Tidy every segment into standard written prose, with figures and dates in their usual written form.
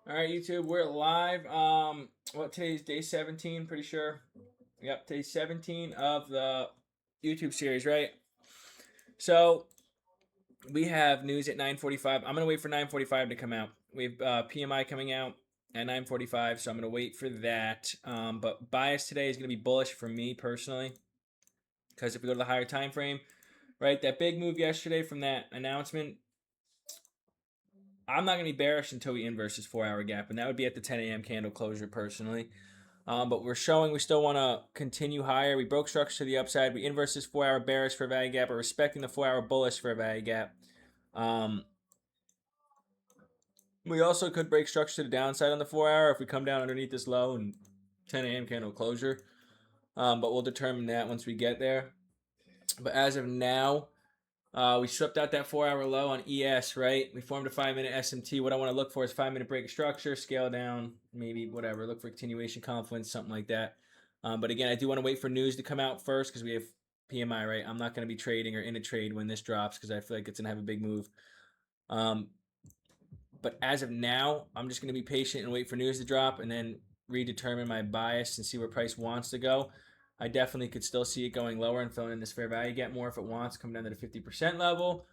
All right, YouTube, we're live. What today's day 17? Pretty sure. Yep, day 17 of the YouTube series, right? So we have news at 9:45. I'm gonna wait for 9:45 to come out. We have PMI coming out at 9:45, so I'm gonna wait for that. But bias today is gonna be bullish for me personally, because if we go to the higher time frame, right, that big move yesterday from that announcement, I'm not going to be bearish until we inverse this 4 hour gap, and that would be at the 10 a.m. candle closure personally. But we're showing we still want to continue higher. We broke structure to the upside. We inverse this 4 hour bearish for a value gap, but respecting the 4 hour bullish for a value gap. We also could break structure to the downside on the 4 hour if we come down underneath this low and 10 a.m. candle closure. But we'll determine that once we get there. But as of now, we swept out that 4 hour low on ES, right? We formed a 5-minute SMT. What I want to look for is 5-minute break of structure, scale down, maybe whatever. Look for continuation confluence, something like that. But again, I do want to wait for news to come out first because we have PMI, right? I'm not going to be trading or in a trade when this drops because I feel like it's going to have a big move. But as of now, I'm just going to be patient and wait for news to drop and then redetermine my bias and see where price wants to go. I definitely could still see it going lower and filling in this fair value gap more if it wants, come down to the 50% level.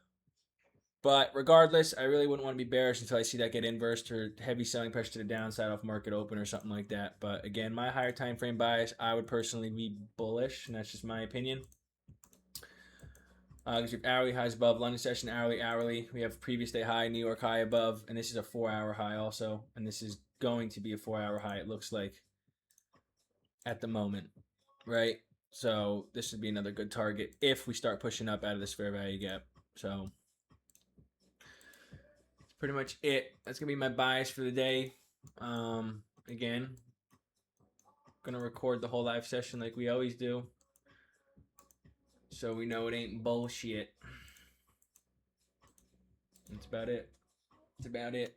But regardless, I really wouldn't want to be bearish until I see that get inversed or heavy selling pressure to the downside off market open or something like that. But again, my higher time frame bias, I would personally be bullish, and that's just my opinion. Because we have hourly highs above, London session hourly. We have previous day high, New York high above, and this is a 4 hour high also. And this is going to be a 4 hour high, it looks like, at the moment, right? So this would be another good target if we start pushing up out of this fair value gap. So that's pretty much it. That's gonna be my bias for the day. Again, gonna record the whole live session like we always do, so we know it ain't bullshit. That's about it. That's about it.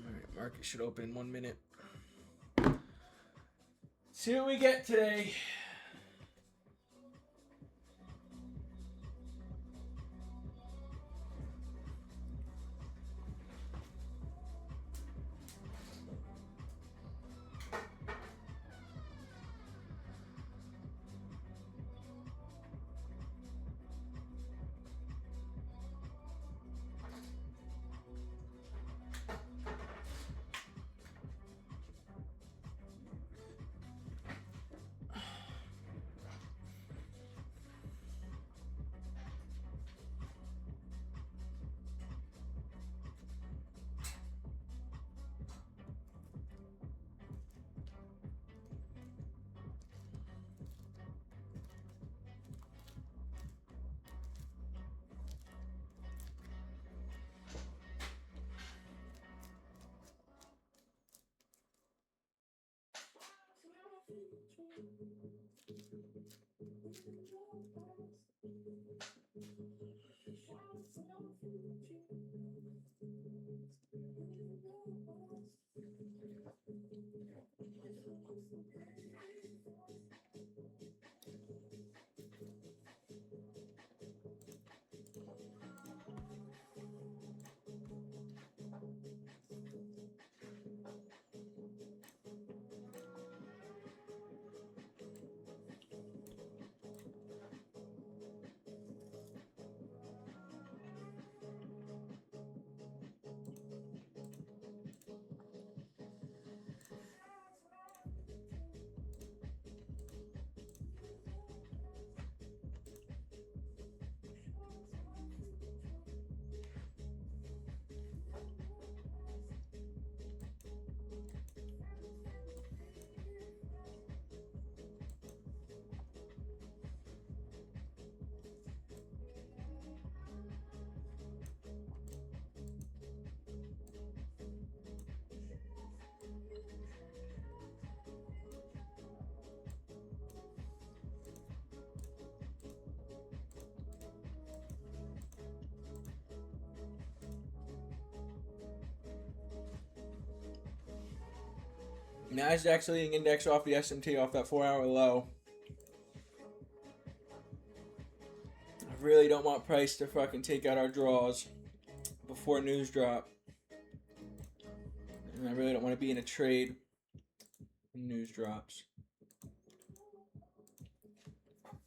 All right, market should open in 1 minute. See what we get today. Nasdaq's leading index off the S&T off that 4-hour low. I really don't want price to fucking take out our draws before news drop. And I really don't want to be in a trade when news drops.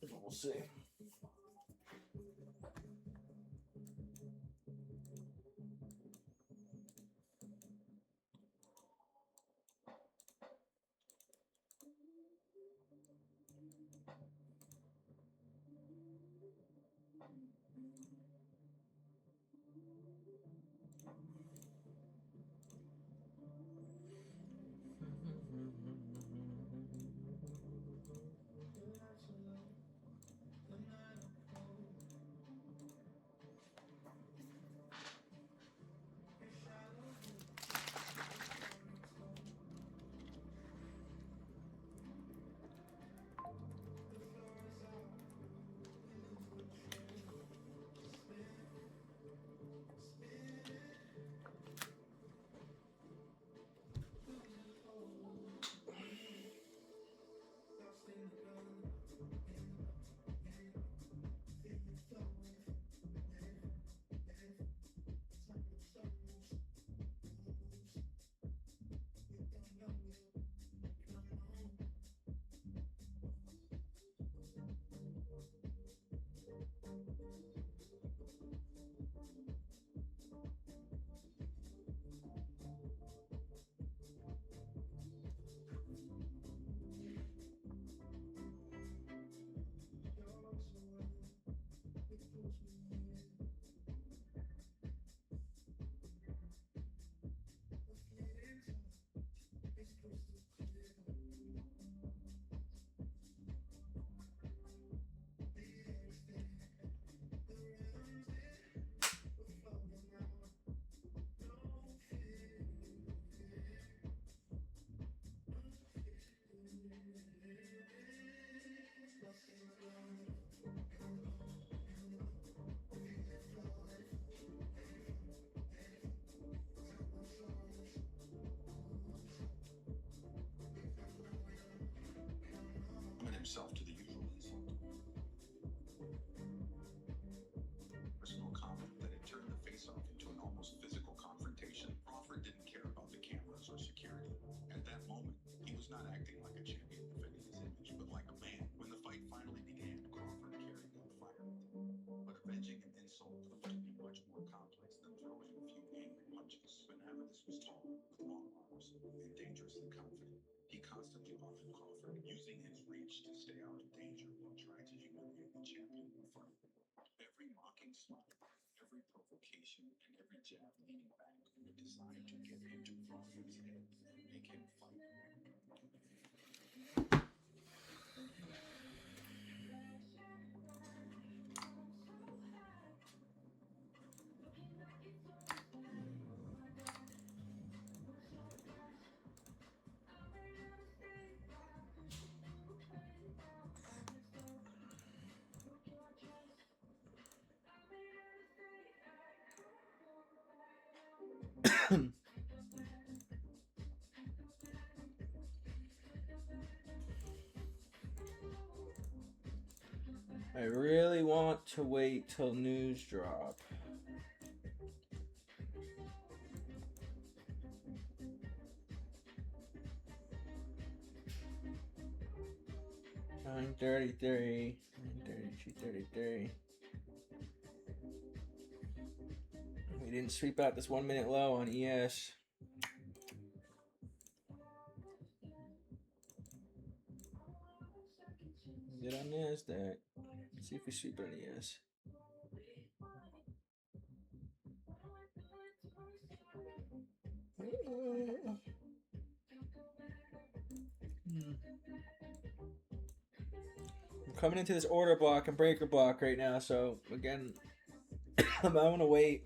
We'll see. Himself to the usual insult. Personal comment that had turned the face-off into an almost physical confrontation. Crawford didn't care about the cameras or security. At that moment, he was not acting like a champion defending his image, but like a man. When the fight finally began, Crawford carried no fire. But avenging an insult proved to be much more complex than throwing a few angry punches. When Avedis was tall, with long arms, and dangerously confident, he constantly honored Crawford, using his reach to stay out of danger while trying to humiliate the champion in front of him. Every mocking smile, every provocation, and every jab leaning back were designed to get into Crawford's head and make him fight. I really want to wait till news drop. $9.33, $9.32.33. We didn't sweep out this 1 minute low on ES. Get on NASDAQ. Let's see if we sweep on ES. I'm coming into this order block and breaker block right now, so again, I'm gonna wait.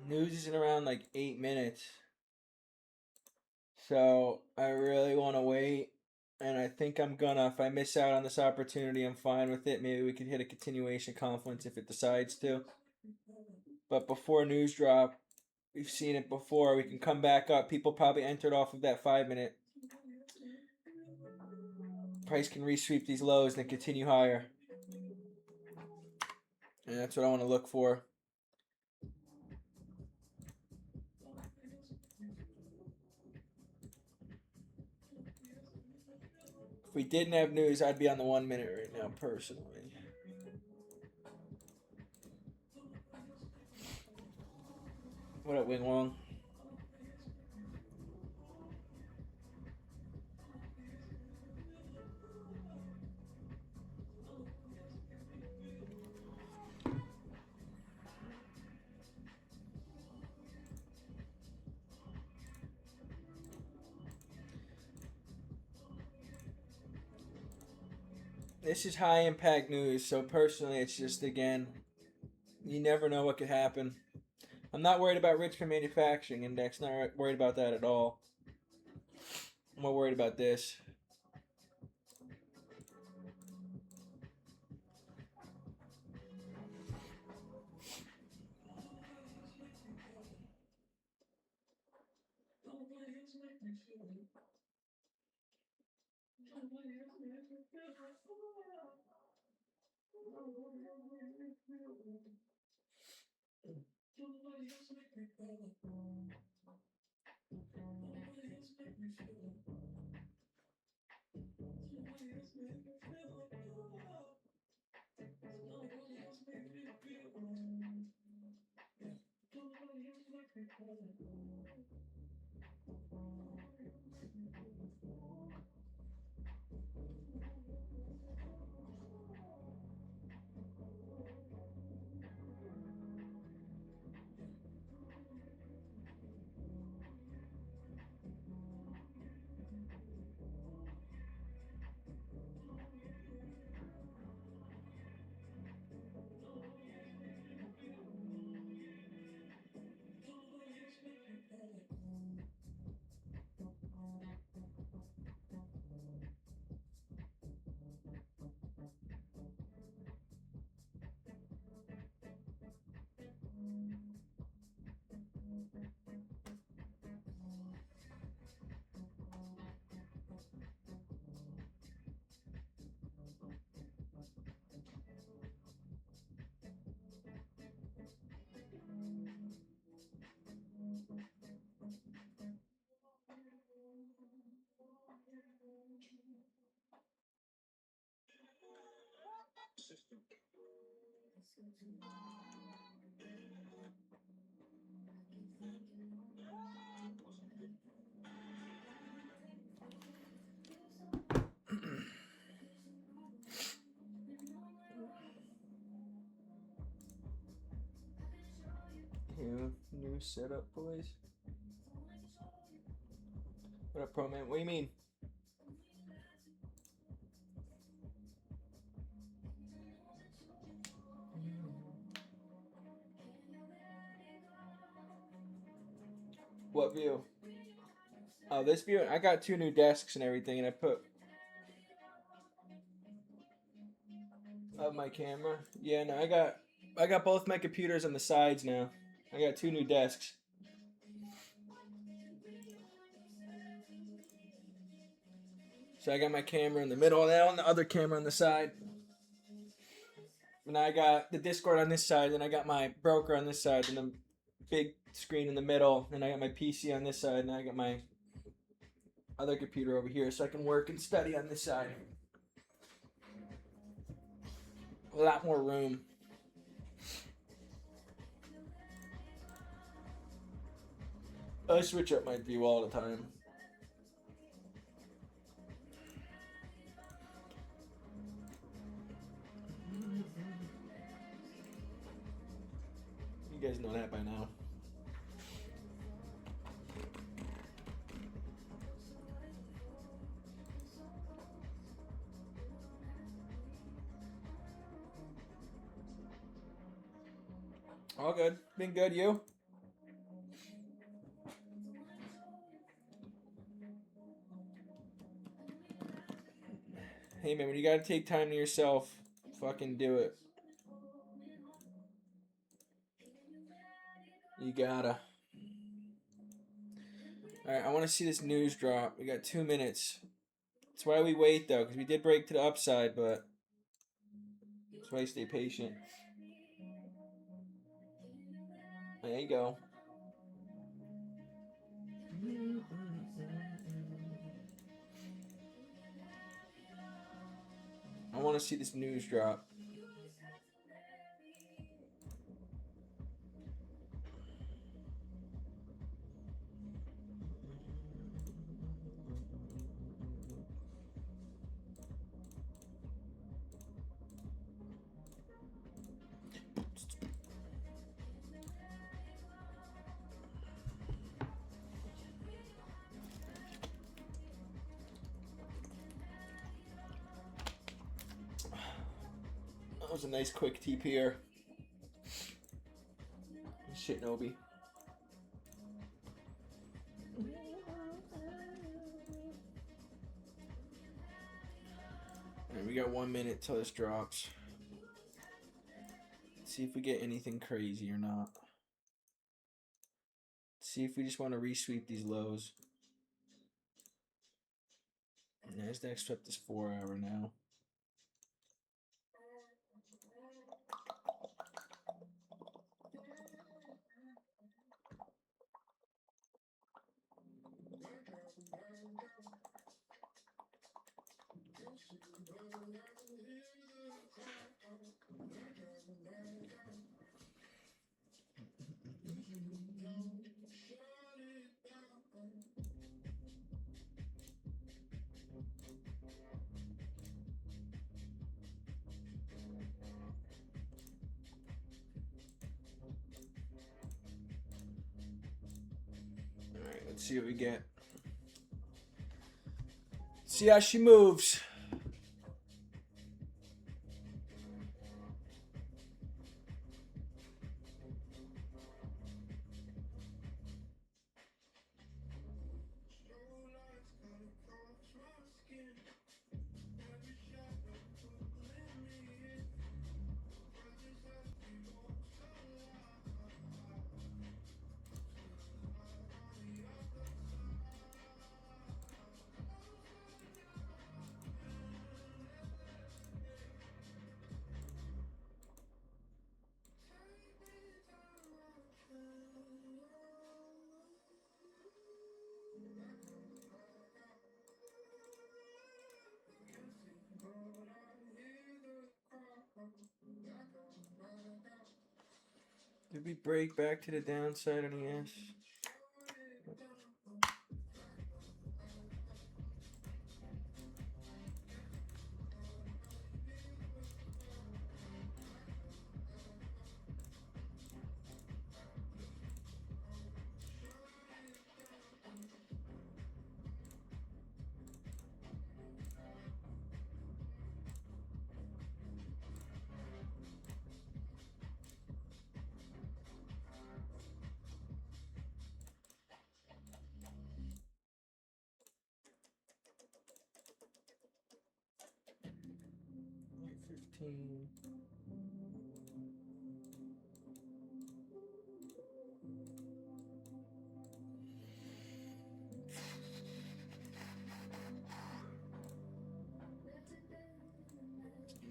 News is in around like 8 minutes. So I really want to wait. And I think I'm gonna. If I miss out on this opportunity, I'm fine with it. Maybe we could hit a continuation conference if it decides to. But before news drop, we've seen it before. We can come back up. People probably entered off of that 5 minute. Price can resweep these lows and then continue higher. And that's what I want to look for. If we didn't have news, I'd be on the 1 minute right now, personally. What up, Wing Wong? This is high impact news, so personally, it's just, again, you never know what could happen. I'm not worried about Richmond Manufacturing Index, not worried about that at all. I'm more worried about this. New setup, boys. What up, Pro Man? What do you mean? What view? Oh, this view. I got 2 new desks and everything, and I put up my camera. Yeah, no, I got both my computers on the sides now. I got 2 new desks. So I got my camera in the middle now and the other camera on the side. And I got the Discord on this side, and I got my broker on this side, and the big screen in the middle, and I got my PC on this side, and I got my other computer over here, so I can work and study on this side. A lot more room. I switch up my view all the time. You guys know that by now. All good. Been good, you? Hey man, when you gotta take time to yourself, fucking do it. You gotta. Alright, I want to see this news drop. We got 2 minutes. That's why we wait though, because we did break to the upside, but that's why you stay patient. There you go. I want to see this news drop. That was a nice quick TP here. Shit, Nobi. Alright, we got 1 minute till this drops. Let's see if we get anything crazy or not. Let's see if we just want to resweep these lows. NASDAQ swept this 4 hour now. Alright, let's see what we get. See how she moves. Did we break back to the downside on ES?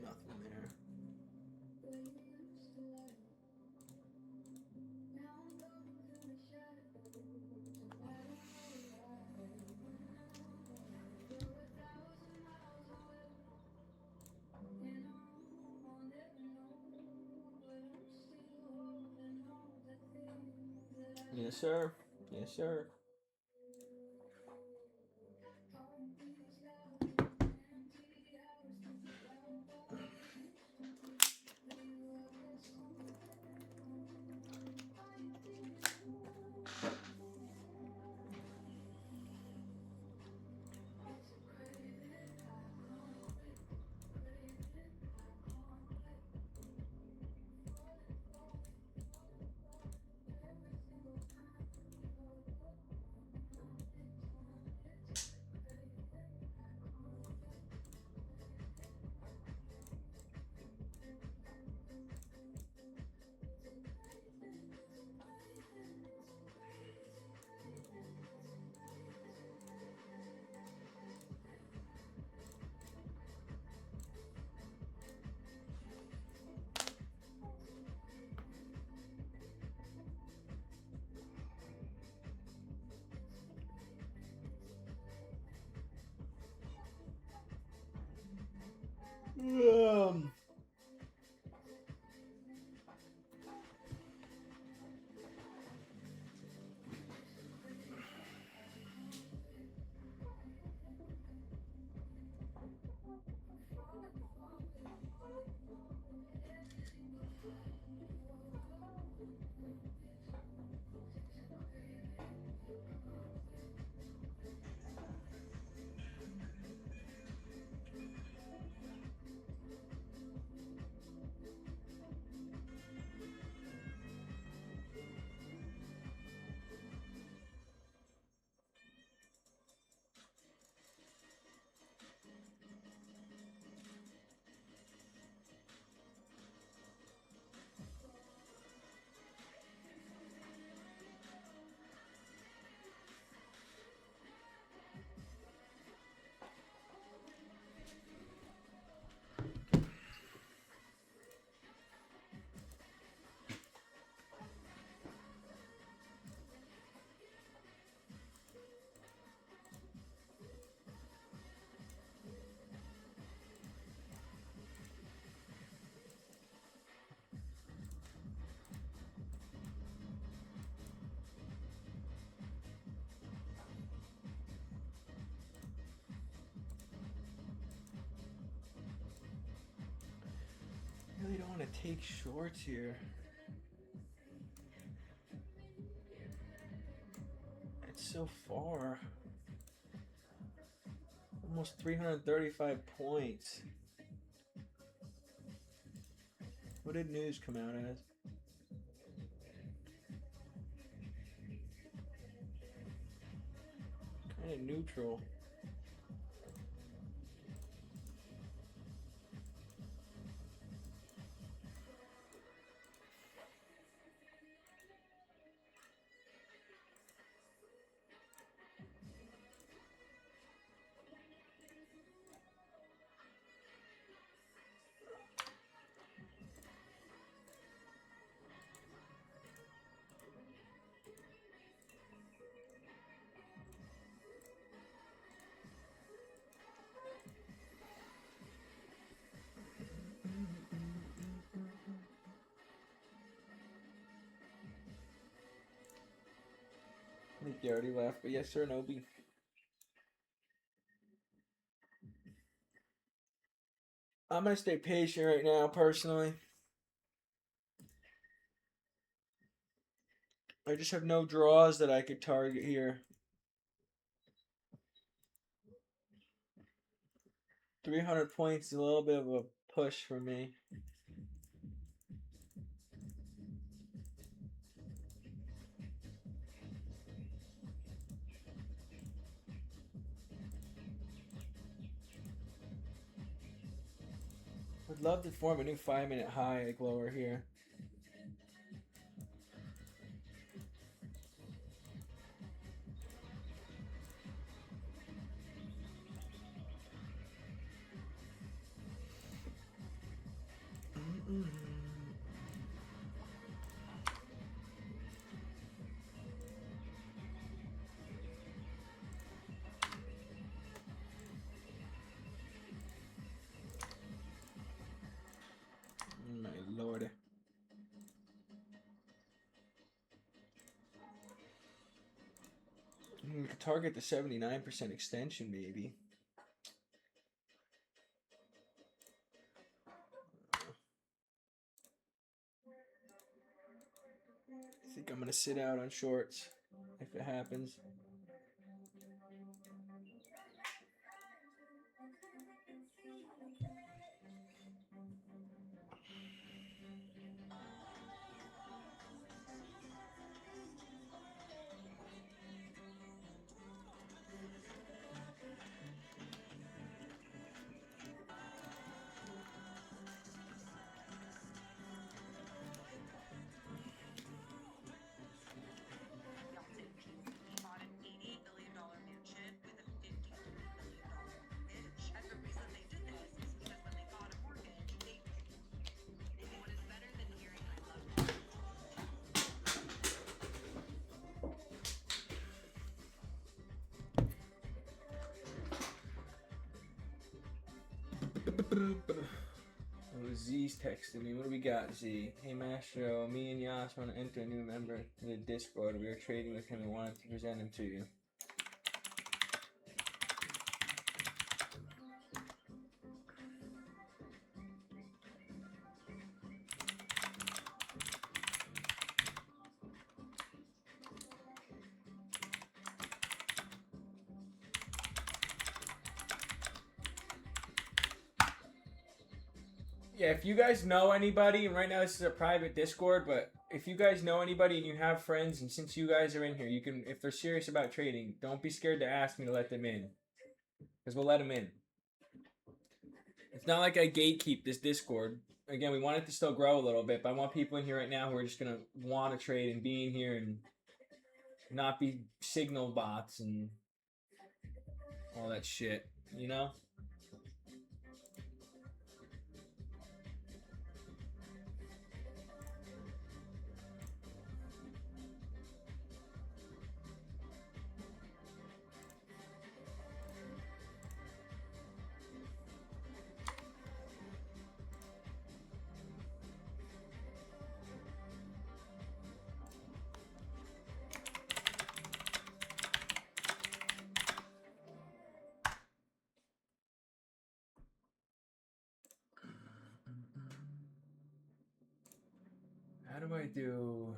Nothing there. Yes, sir. Yes, sir. Um, really don't want to take shorts here. It's so far. Almost 335 points. What did news come out as? Kind of neutral. I think you already left, but yes, sir, Nobi. I'm gonna stay patient right now, personally. I just have no draws that I could target here. 300 points is a little bit of a push for me. Would love to form a new 5-minute high like lower here. My lord. We could target the 79% extension, maybe. I think I'm gonna sit out on shorts if it happens. Oh, Z's texted me. What do we got, Z? Hey, Mastro, me and Yas want to enter a new member to the Discord. We are trading with him and wanted to present him to you. Yeah, if you guys know anybody, and right now this is a private Discord, but if you guys know anybody and you have friends, and since you guys are in here, you can, if they're serious about trading, don't be scared to ask me to let them in, because we'll let them in. It's not like I gatekeep this Discord. Again, we want it to still grow a little bit, but I want people in here right now who are just gonna want to trade and be in here and not be signal bots and all that shit, you know? How do I do?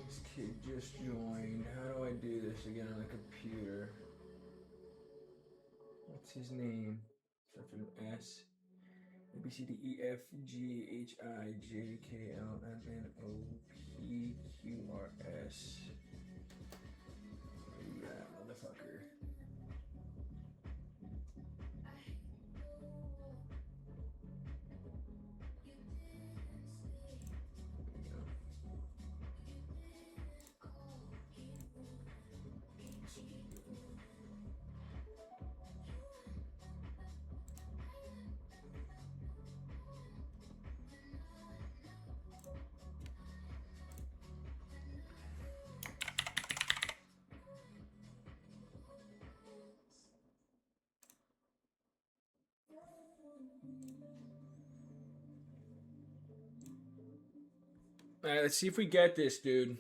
This kid just joined. How do I do this again on the computer? What's his name? Starts with an S. A B C D E F G H I J K L M N O P Q R S. Where you at, motherfucker? All right, let's see if we get this, dude.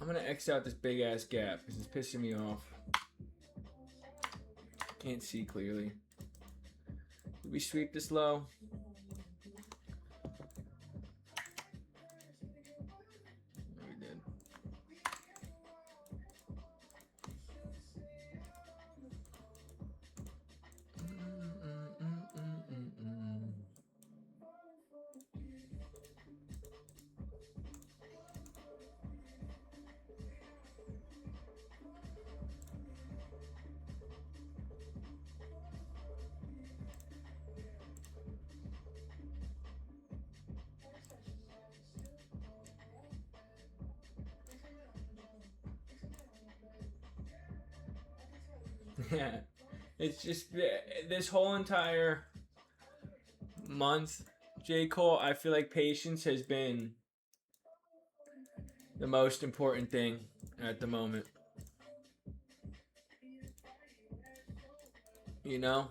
I'm gonna X out this big ass gap because it's pissing me off. Can't see clearly. Did we sweep this low? No, we did. Yeah. It's just this whole entire month, J. Cole, I feel like patience has been the most important thing at the moment. You know?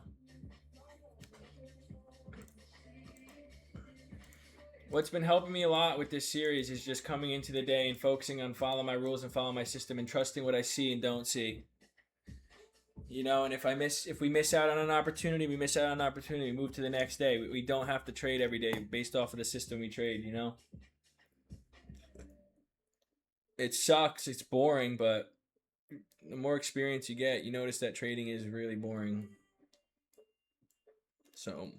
What's been helping me a lot with this series is just coming into the day and focusing on follow my rules and follow my system and trusting what I see and don't see. You know, and if we miss out on an opportunity, we miss out on an opportunity. We move to the next day. We don't have to trade every day based off of the system we trade. You know, it sucks. It's boring, but the more experience you get, you notice that trading is really boring. So,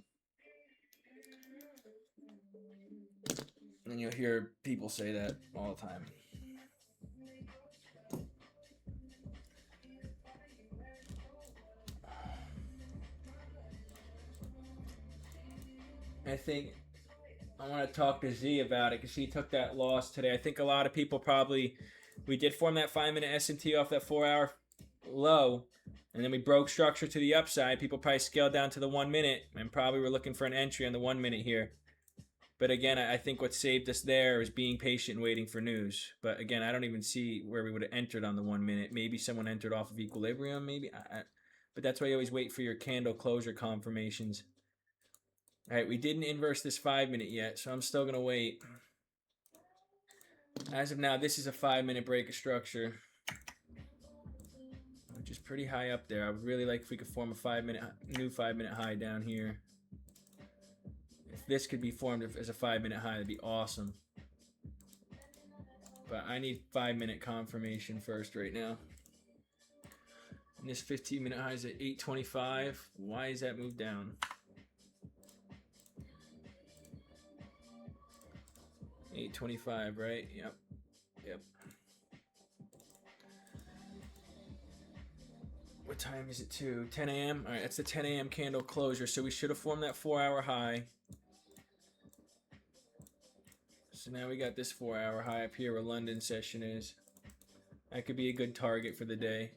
and you'll hear people say that all the time. I think I want to talk to Z about it because he took that loss today. I think a lot of people probably we did form that 5-minute S&T off that 4-hour low, and then we broke structure to the upside. People probably scaled down to the 1 minute and probably were looking for an entry on the 1 minute here. But again, I think what saved us there is being patient and waiting for news. But again, I don't even see where we would have entered on the 1 minute. Maybe someone entered off of equilibrium, maybe. But that's why you always wait for your candle closure confirmations. All right, we didn't inverse this 5 minute yet, so I'm still going to wait. As of now, this is a 5-minute break of structure, which is pretty high up there. I would really like if we could form a new 5-minute high down here. If this could be formed as a 5-minute high, that'd be awesome. But I need 5-minute confirmation first right now. And this 15-minute high is at 825. Why is that moved down? 825, right? Yep. What time is it too? 10 a.m.? All right, that's the 10 a.m. candle closure. So we should have formed that 4-hour high. So now we got this 4-hour high up here where London session is. That could be a good target for the day.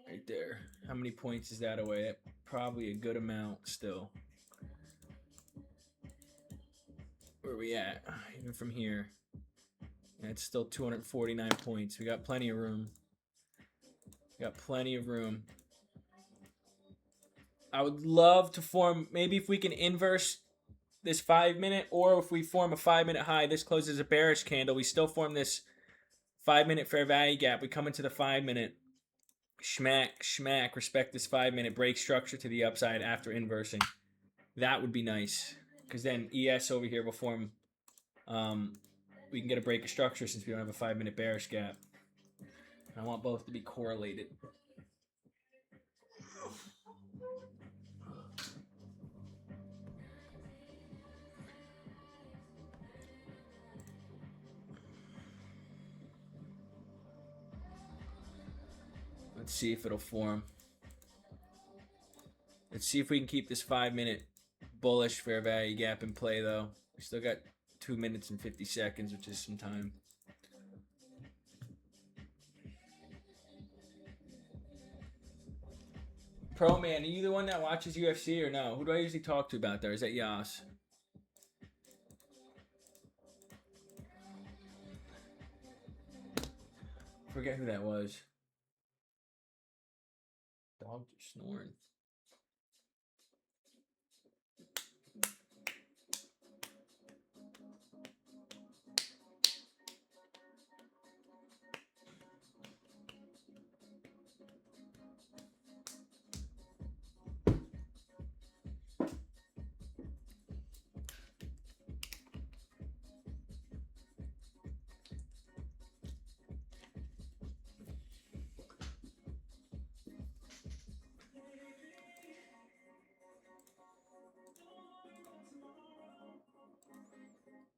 Right there. How many points is that away? Probably a good amount still. Where are we at? Even from here. It's still 249 points. We got plenty of room. I would love to form, maybe if we can inverse this 5 minute, or if we form a 5-minute high, this closes a bearish candle. We still form this 5-minute fair value gap. We come into the 5-minute. Schmack, respect this 5-minute break structure to the upside after inversing. That would be nice. Because then ES over here will form, we can get a break of structure since we don't have a 5-minute bearish gap. I want both to be correlated. Let's see if it'll form. Let's see if we can keep this 5-minute bullish fair value gap in play, though. We still got 2 minutes and 50 seconds, which is some time. Pro Man, are you the one that watches UFC or no? Who do I usually talk to about there? Is that Yas? Forget who that was. Dog just snoring.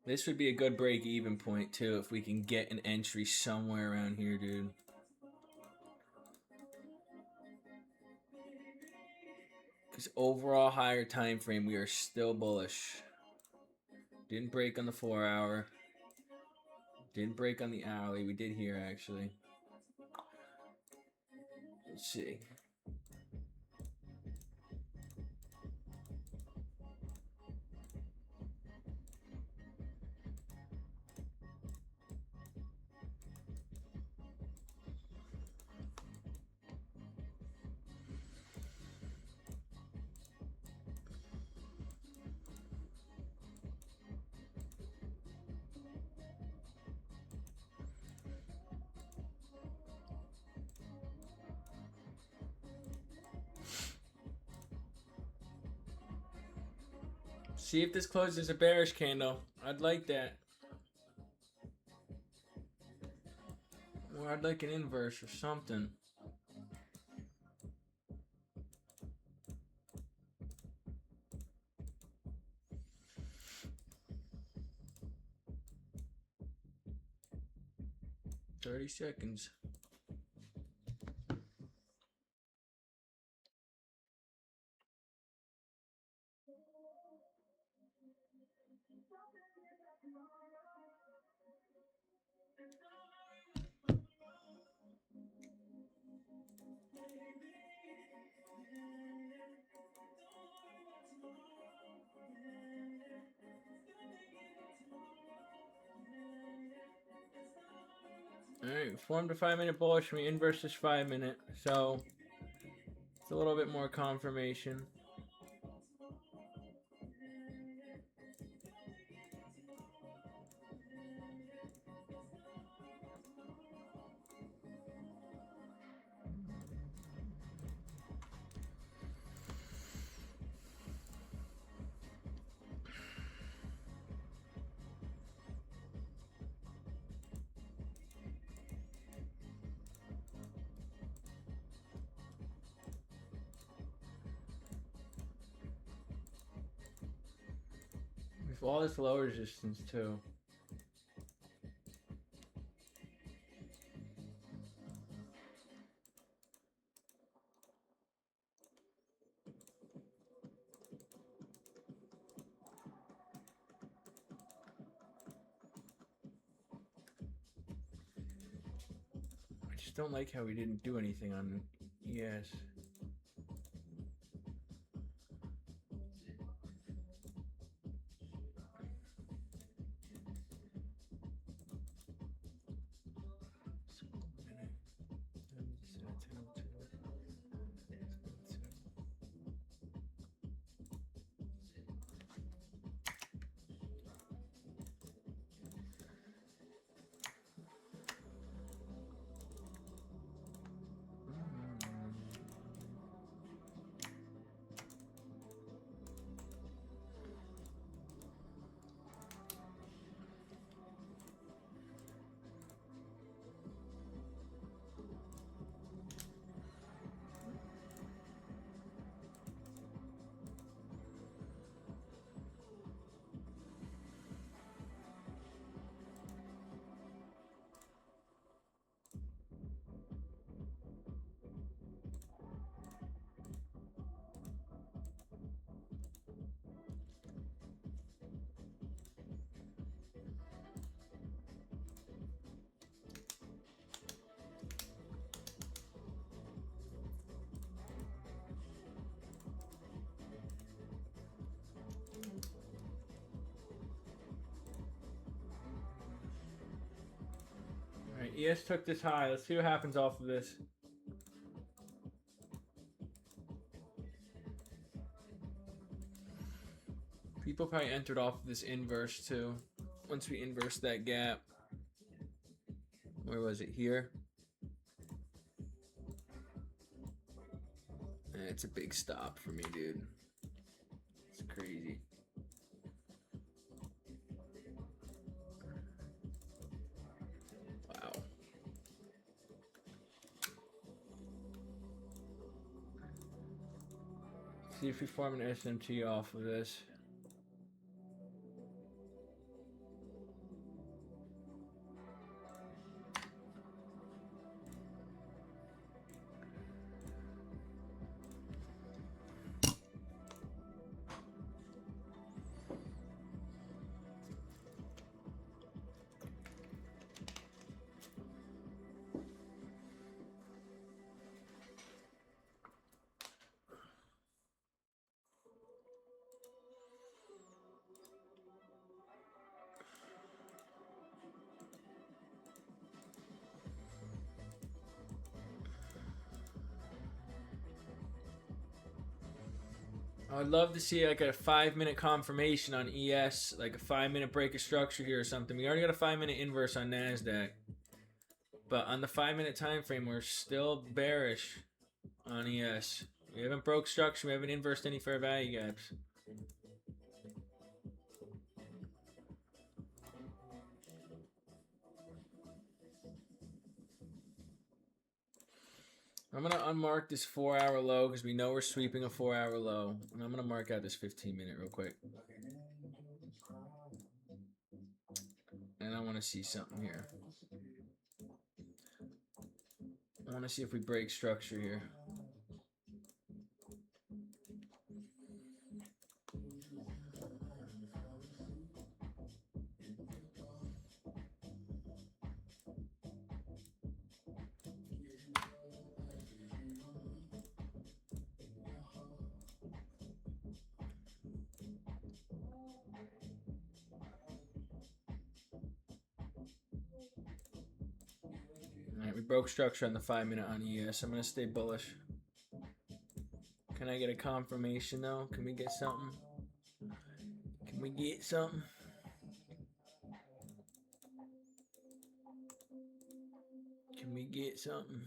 This would be a good break-even point, too, if we can get an entry somewhere around here, dude. Because overall higher time frame, we are still bullish. Didn't break on the 4-hour. Didn't break on the hourly. We did here, actually. Let's see. See if this closes a bearish candle. I'd like that. Or I'd like an inverse or something. "30 seconds. Alright, formed a 5-minute bullish from the inverse is 5-minute. So it's a little bit more confirmation. With all this low resistance too. I just don't like how we didn't do anything on ES. Alright, ES took this high. Let's see what happens off of this. People probably entered off of this inverse too. Once we inverse that gap. Where was it? Here? It's a big stop for me, dude. It's crazy. Wow. See if we form an SMT off of this. I'd love to see like a 5-minute confirmation on ES, like a 5-minute break of structure here or something. We already got a 5-minute inverse on Nasdaq, but on the 5-minute time frame, we're still bearish on ES. We haven't broke structure. We haven't inversed any fair value gaps. I'm going to unmark this 4-hour low because we know we're sweeping a 4-hour low. And I'm going to mark out this 15-minute real quick. And I want to see something here. I want to see if we break structure here. Alright, we broke structure on the 5-minute on ES. I'm going to stay bullish. Can I get a confirmation though? Can we get something? Can we get something? Can we get something?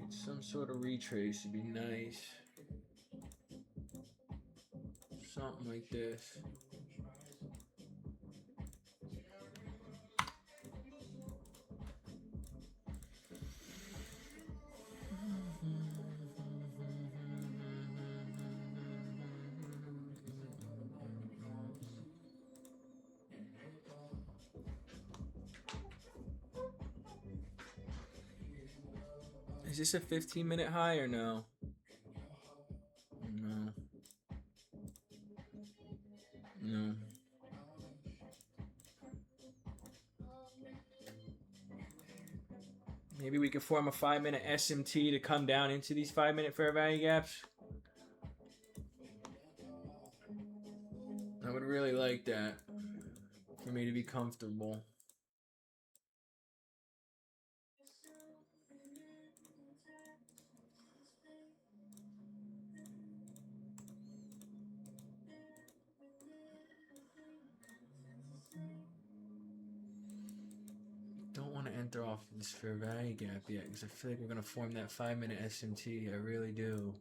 Get some sort of retrace would be nice. Something like this. Is this a 15-minute high or no? No. No. Maybe we could form a 5-minute SMT to come down into these 5-minute fair value gaps. I would really like that for me to be comfortable. Don't want to enter off this fair value gap yet because I feel like we're going to form that 5-minute SMT. I really do.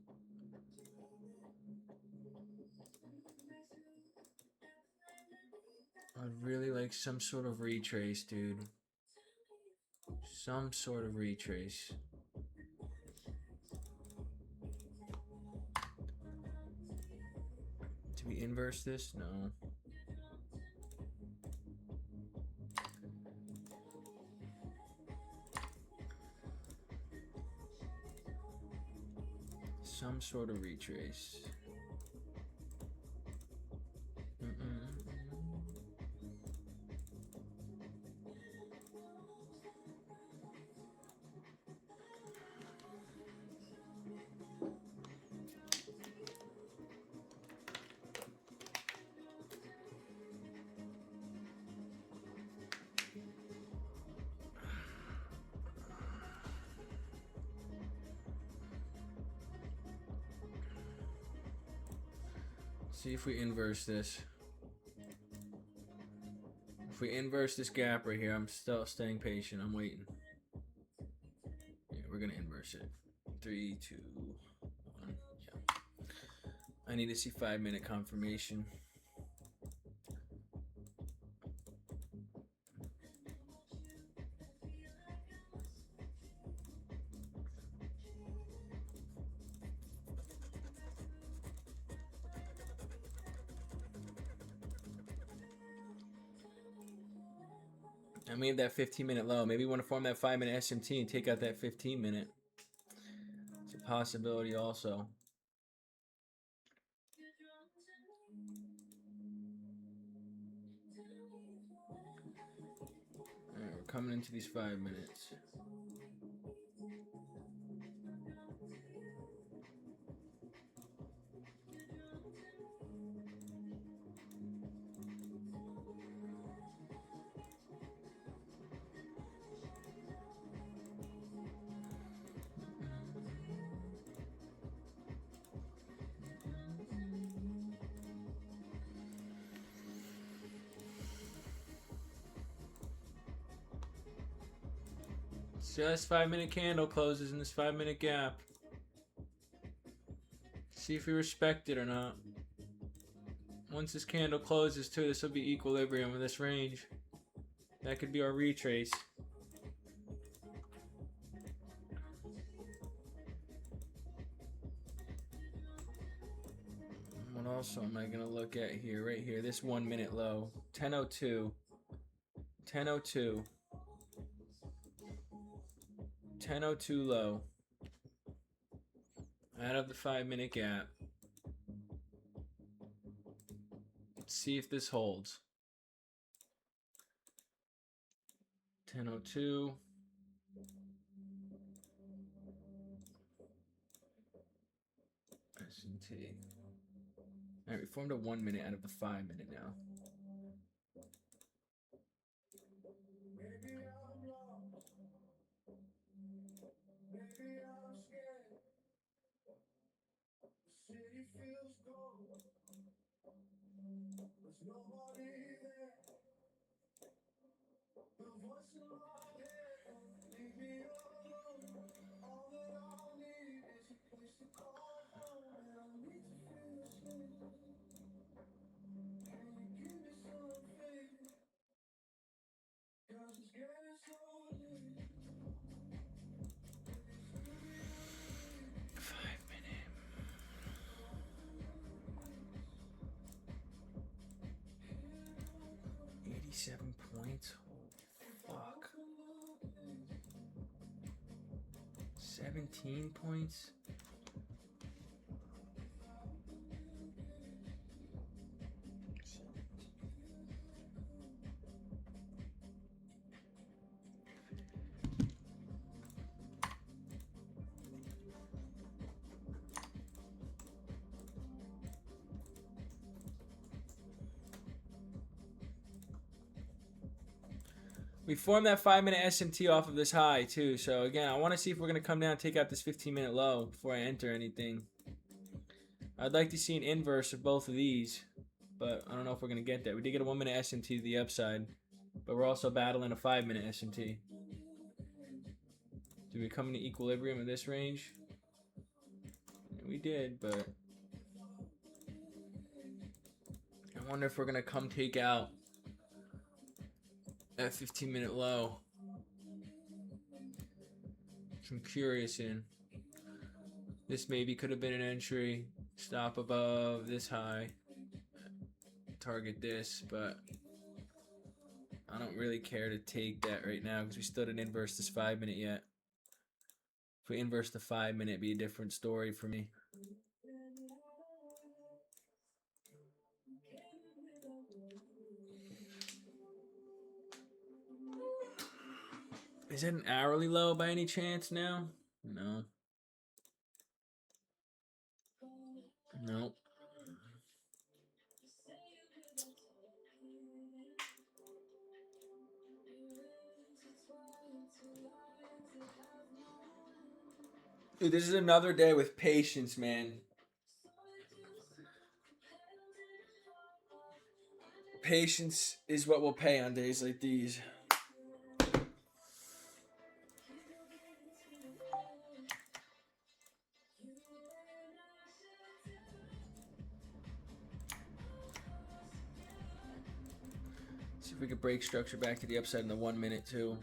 I'd really like some sort of retrace, dude. Some sort of retrace. Do we inverse this? No. Some sort of retrace. See if we inverse this. If we inverse this gap right here, I'm still staying patient. I'm waiting. Yeah, we're gonna inverse it. 3, 2, 1. Yeah. I need to see 5-minute confirmation. And we have that 15-minute low. Maybe we want to form that 5-minute SMT and take out that 15-minute. It's a possibility also. Alright, we're coming into these 5 minutes. Just 5 minute candle closes in this 5 minute gap. See if we respect it or not. Once this candle closes too, this will be equilibrium in this range. That could be our retrace. What also am I gonna look at here? Right here, this 1 minute low. 10:02. 10:02. 10:02 low. Out of the 5 minute gap. Let's see if this holds. 10:02. S&T. All right, we formed a 1 minute out of the 5 minute now. Minute. 87 points. Fuck. 17 points. We formed that 5 minute S&T off of this high too. So again, I want to see if we're gonna come down and take out this 15 minute low before I enter anything. I'd like to see an inverse of both of these, but I don't know if we're gonna get that. We did get a 1 minute S&T to the upside, but we're also battling a 5 minute S&T. Do we come into equilibrium in this range? Yeah, we did, but I wonder if we're gonna come take out that 15 minute low. I'm curious in. This maybe could have been an entry. Stop above this high. Target this, but I don't really care to take that right now because we still didn't inverse this 5 minute yet. If we inverse the 5 minute, it'd be a different story for me. Is it an hourly low by any chance now? No. Nope. Dude, this is another day with patience, man. Patience is what we'll pay on days like these. See if we could break structure back to the upside in the 1 minute too.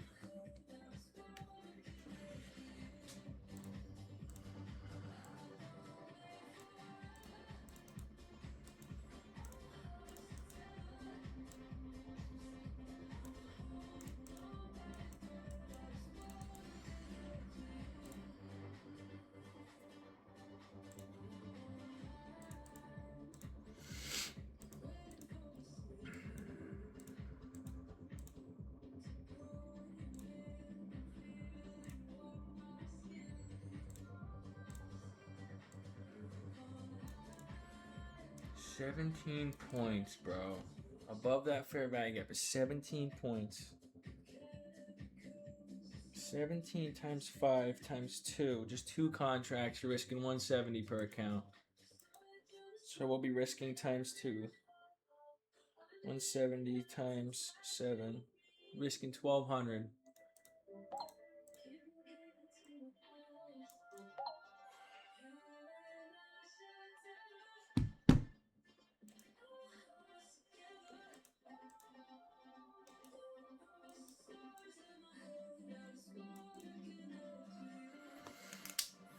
$17 points, bro. Above that fair value gap is 17 points. 17 times 5 times 2. Just 2 contracts. You're risking 170 per account. So we'll be risking times 2. 170 times 7. Risking 1200.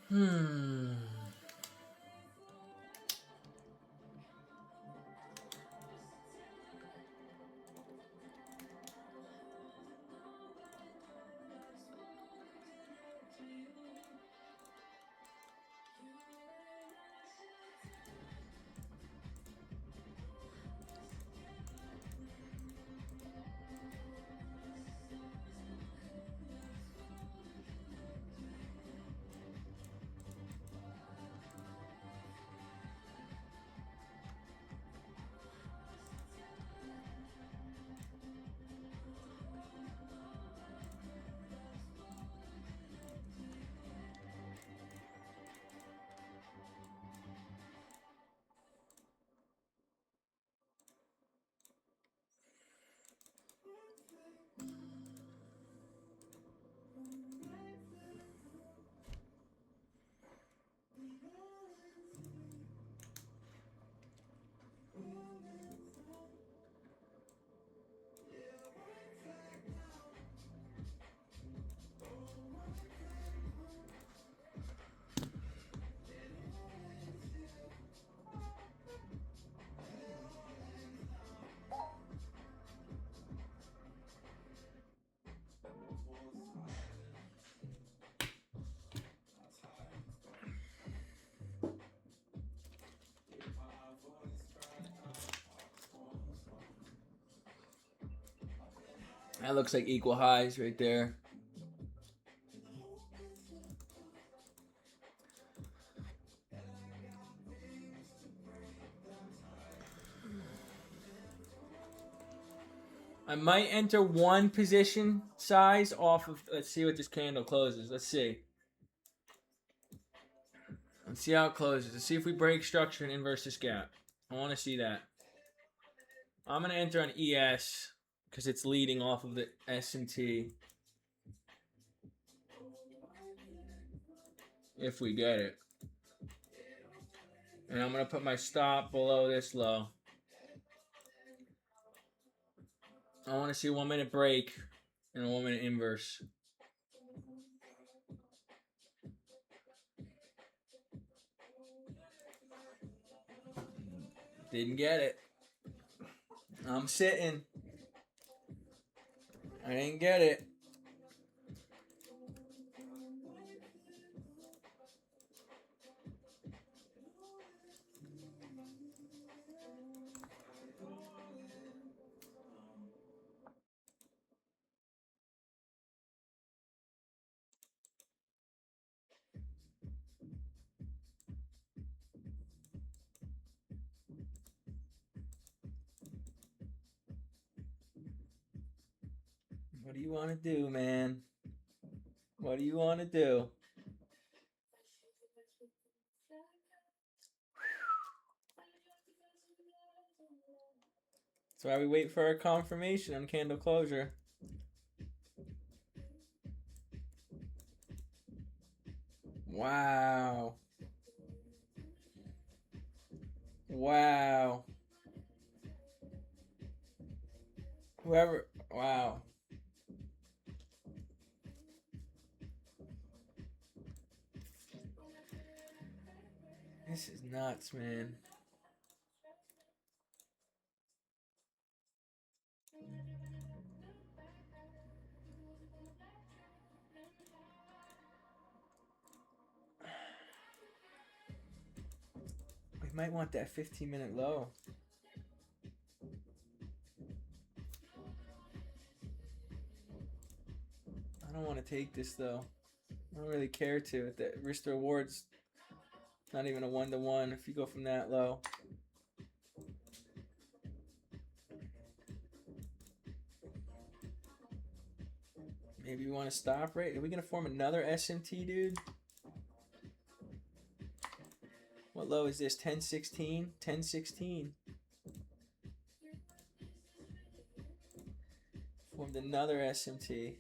Hmm. That looks like equal highs right there. I might enter one position size off of. Let's see what this candle closes. Let's see. Let's see how it closes. Let's see if we break structure and inverse this gap. I want to see that. I'm going to enter on ES because it's leading off of the S&T. If we get it. And I'm going to put my stop below this low. I want to see a 1 minute break and a 1 minute inverse. Didn't get it. I'm sitting. I didn't get it. What do you want to do, man? What do you want to do? That's why we wait for a confirmation on candle closure. Wow. Wow. Whoever. Wow. This is nuts, man. We might want that 15-minute low. I don't want to take this though. I don't really care to. The risk to reward's not even a 1-to-1 if you go from that low. Maybe you want to stop right? Are we gonna form another S&T, dude? What low is this? 1016? 1016. Formed another SMT.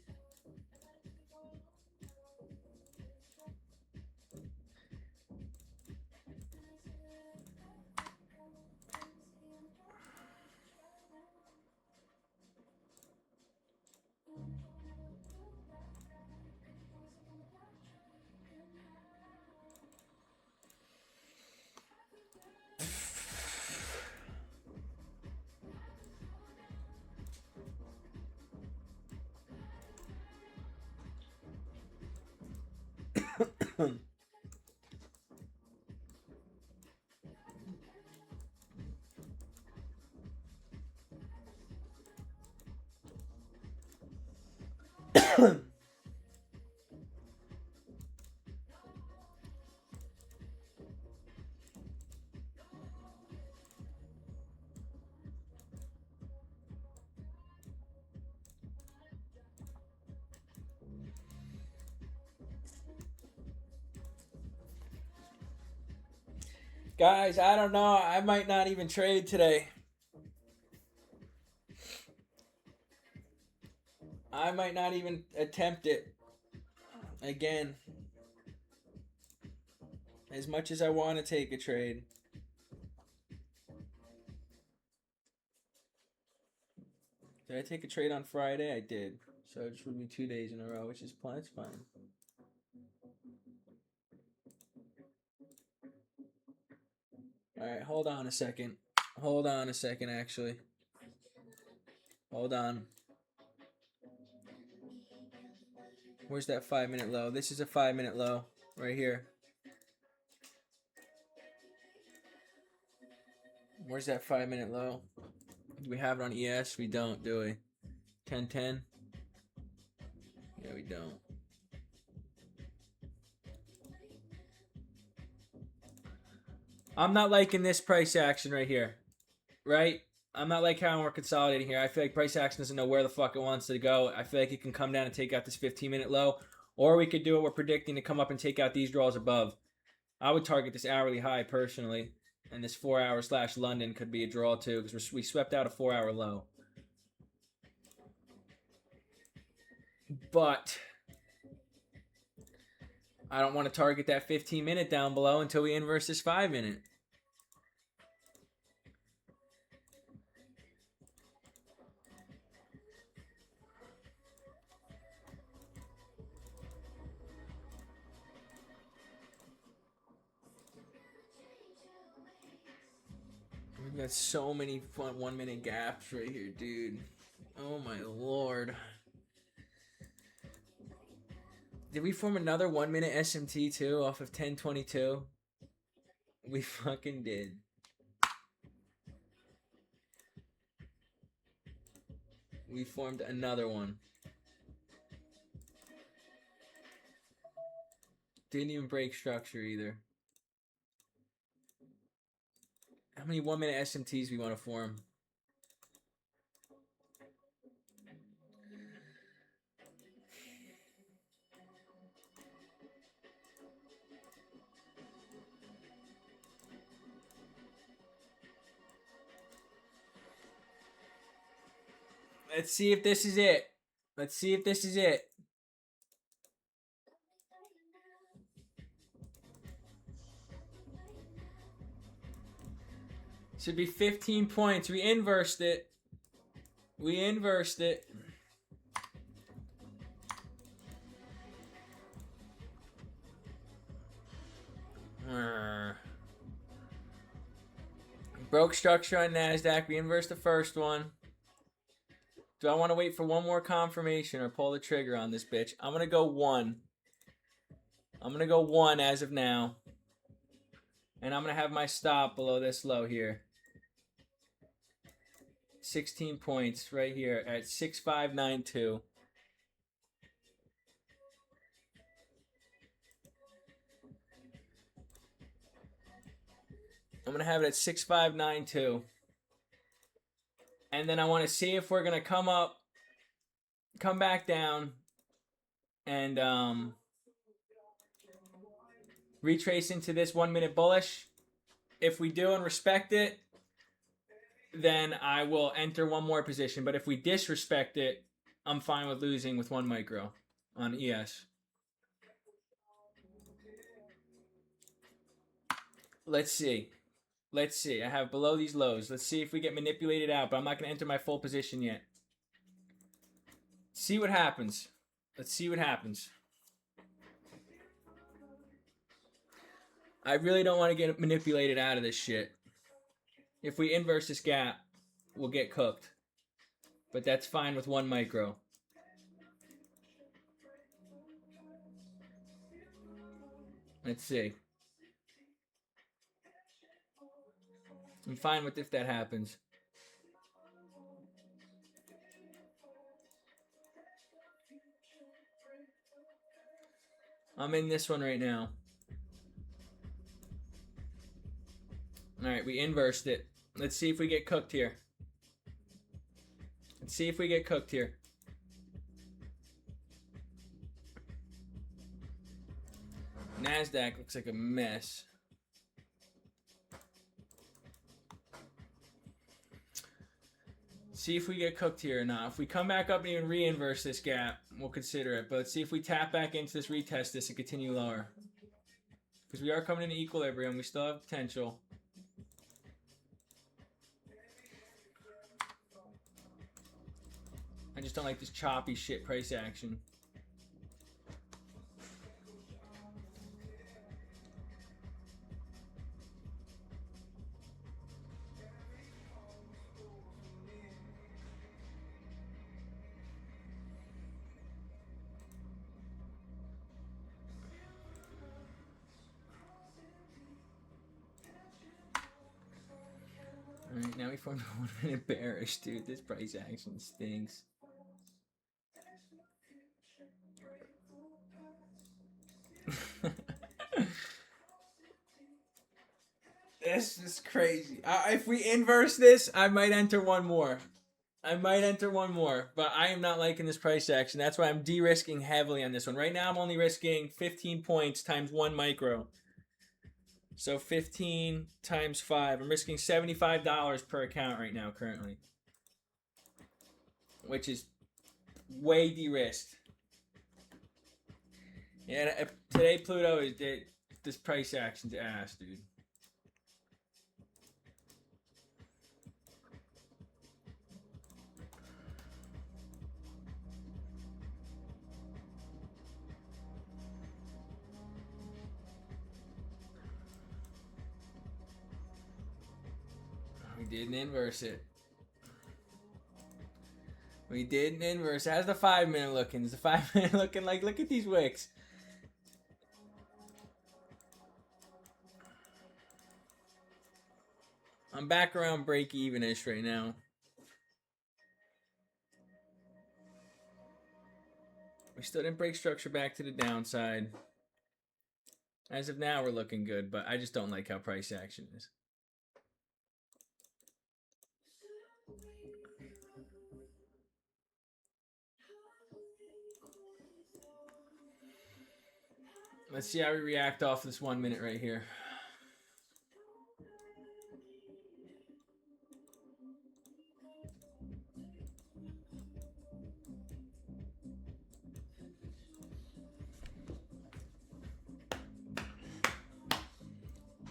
Guys, I don't know. I might not even trade today. I might not even attempt it again. As much as I want to take a trade. Did I take a trade on Friday? I did. So it just would be 2 days in a row, which is it's fine. Alright, hold on a second. Hold on a second, actually. Hold on. Where's that 5-minute low? This is a 5-minute low. Right here. Where's that 5-minute low? Do we have it on ES? We don't, do we? 10-10? Yeah, we don't. I'm not liking this price action right here. Right? I'm not like how we're consolidating here. I feel like price action doesn't know where the fuck it wants to go. I feel like it can come down and take out this 15-minute low. Or we could do what we're predicting to come up and take out these draws above. I would target this hourly high personally. And this 4-hour / London could be a draw too, because we swept out a 4-hour low. But I don't want to target that 15-minute down below until we inverse this 5-minute. We've got so many fun 1-minute gaps right here, dude. Oh my lord. Did we form another 1-minute SMT too off of 1022? We fucking did. We formed another one. Didn't even break structure either. How many 1-minute SMTs we want to form? Let's see if this is it. Let's see if this is it. Should be 15 points. We inversed it. We inversed it. Broke structure on NASDAQ. We inversed the first one. Do I want to wait for one more confirmation or pull the trigger on this bitch? I'm going to go 1. I'm going to go 1 as of now. And I'm going to have my stop below this low here. 16 points right here at 6592. I'm going to have it at 6592. And then I want to see if we're going to come back down and retrace into this 1-minute bullish. If we do and respect it, then I will enter one more position. But if we disrespect it, I'm fine with losing with 1 micro on ES. Let's see. Let's see. I have below these lows. Let's see if we get manipulated out, but I'm not going to enter my full position yet. See what happens. Let's see what happens. I really don't want to get manipulated out of this shit. If we inverse this gap, we'll get cooked. But that's fine with 1 micro. Let's see. I'm fine with if that happens. I'm in this one right now. Alright, we inversed it. Let's see if we get cooked here. Let's see if we get cooked here. NASDAQ looks like a mess. See if we get cooked here or not. If we come back up and even re-inverse this gap, we'll consider it. But let's see if we tap back into this, retest this, and continue lower. Because we are coming into equilibrium. We still have potential. I just don't like this choppy shit price action. Alright, now we formed a 1 minute bearish, dude. This price action stinks. This is crazy. If we inverse this, I might enter one more. But I am not liking this price action. That's why I'm de-risking heavily on this one. Right now, I'm only risking 15 points times 1 micro. So 15 times 5. I'm risking $75 per account right now currently. Which is way de-risked. Yeah, today Pluto is this price action's ass, dude. We didn't inverse it. We didn't inverse. How's the 5 minute looking? Is the 5 minute looking like, look at these wicks. I'm back around break even-ish right now. We still didn't break structure back to the downside. As of now, we're looking good, but I just don't like how price action is. Let's see how we react off this 1 minute right here.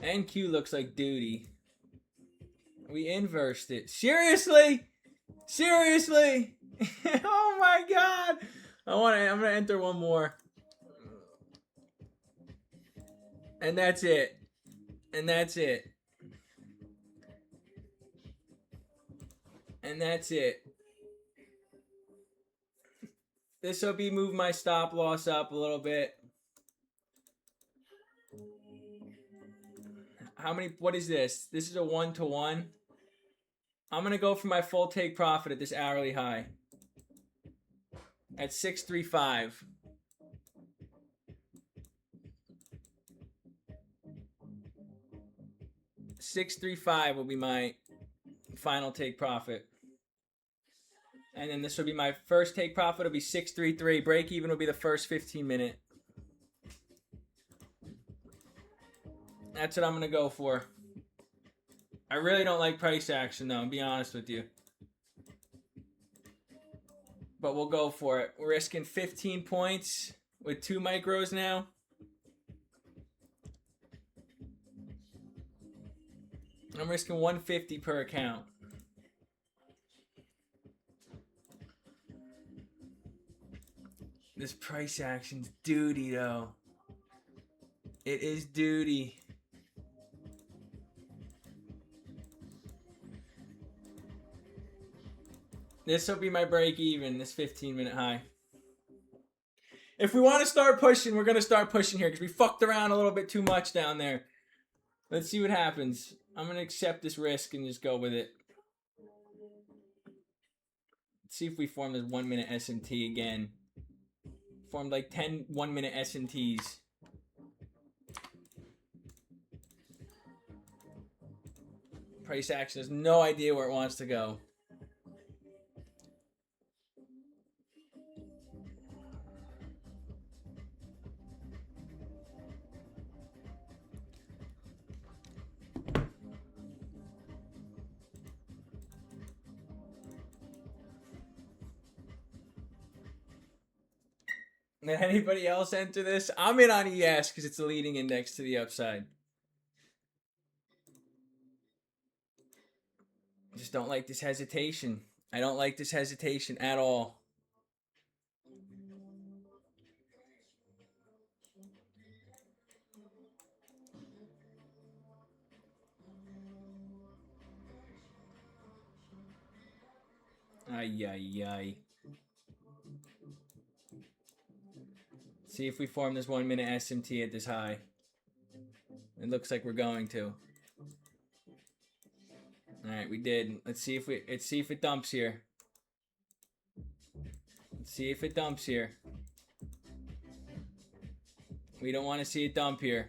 NQ looks like duty. We inversed it. Seriously? Seriously? Oh my god. I'm gonna enter one more. And that's it. And that's it. And that's it. This will be move my stop loss up a little bit. How many? What is this? This is a 1-to-1. I'm gonna go for my full take profit at this hourly high. At 635. $635 will be my final take profit. And then this will be my first take profit. Will be 633. Break even will be the first 15 minute. That's what I'm gonna go for. I really don't like price action though, I'll be honest with you. But we'll go for it. We're risking 15 points with 2 micros now. I'm risking 150 per account. This price action's duty though. It is duty. This will be my break even, this 15 minute high. If we want to start pushing, we're going to start pushing here because we fucked around a little bit too much down there. Let's see what happens. I'm going to accept this risk and just go with it. Let's see if we form this 1 minute SMT again. Formed like 10 1 minute SMTs. Price action has no idea where it wants to go. Did anybody else enter this? I'm in on ES because it's a leading index to the upside. I just don't like this hesitation. I don't like this hesitation at all. Ay, ay, ay. See if we form this 1 minute SMT at this high. It looks like we're going to. Alright, we did. Let's see if it dumps here. Let's see if it dumps here. We don't want to see it dump here.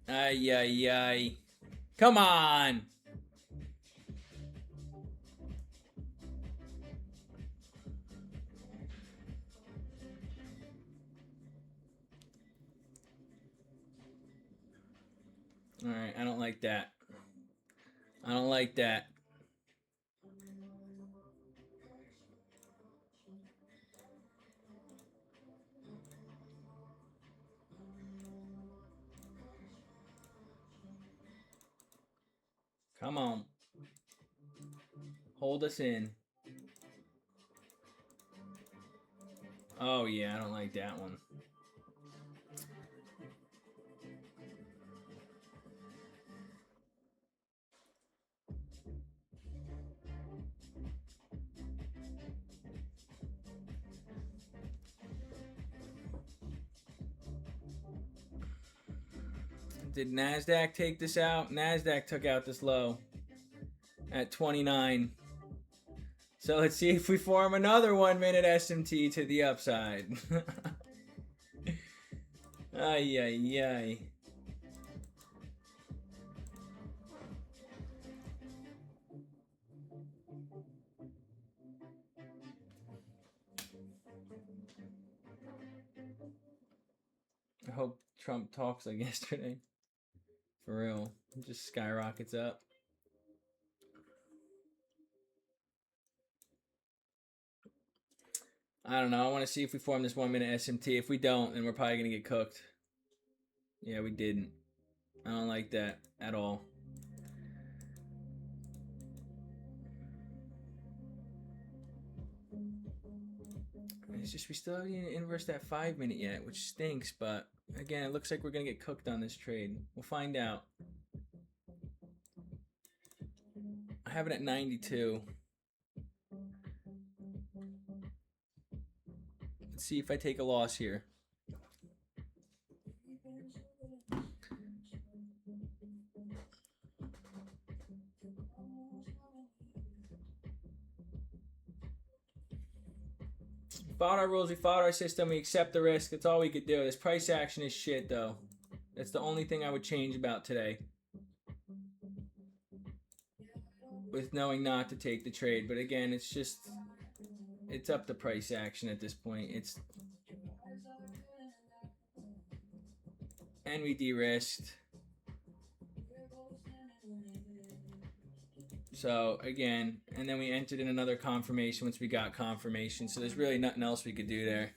Ay, ay, ay. Come on! Alright, I don't like that. I don't like that. Come on. Hold us in. Oh yeah, I don't like that one. Did NASDAQ take this out? NASDAQ took out this low at 29. So let's see if we form another 1 minute SMT to the upside. Ay, ay, ay. I hope Trump talks like yesterday. For real. It just skyrockets up. I don't know. I want to see if we form this 1 minute SMT. If we don't, then we're probably going to get cooked. Yeah, we didn't. I don't like that at all. It's just we still haven't even inversed that 5 minute yet, which stinks, but again, it looks like we're going to get cooked on this trade. We'll find out. I have it at 92. Let's see if I take a loss here. We followed our rules, we followed our system, we accept the risk. That's all we could do. This price action is shit, though. That's the only thing I would change about today. With knowing not to take the trade. But again, it's just... it's up to price action at this point. It's... and we de-risked. So again, and then we entered in another confirmation once we got confirmation. So there's really nothing else we could do there.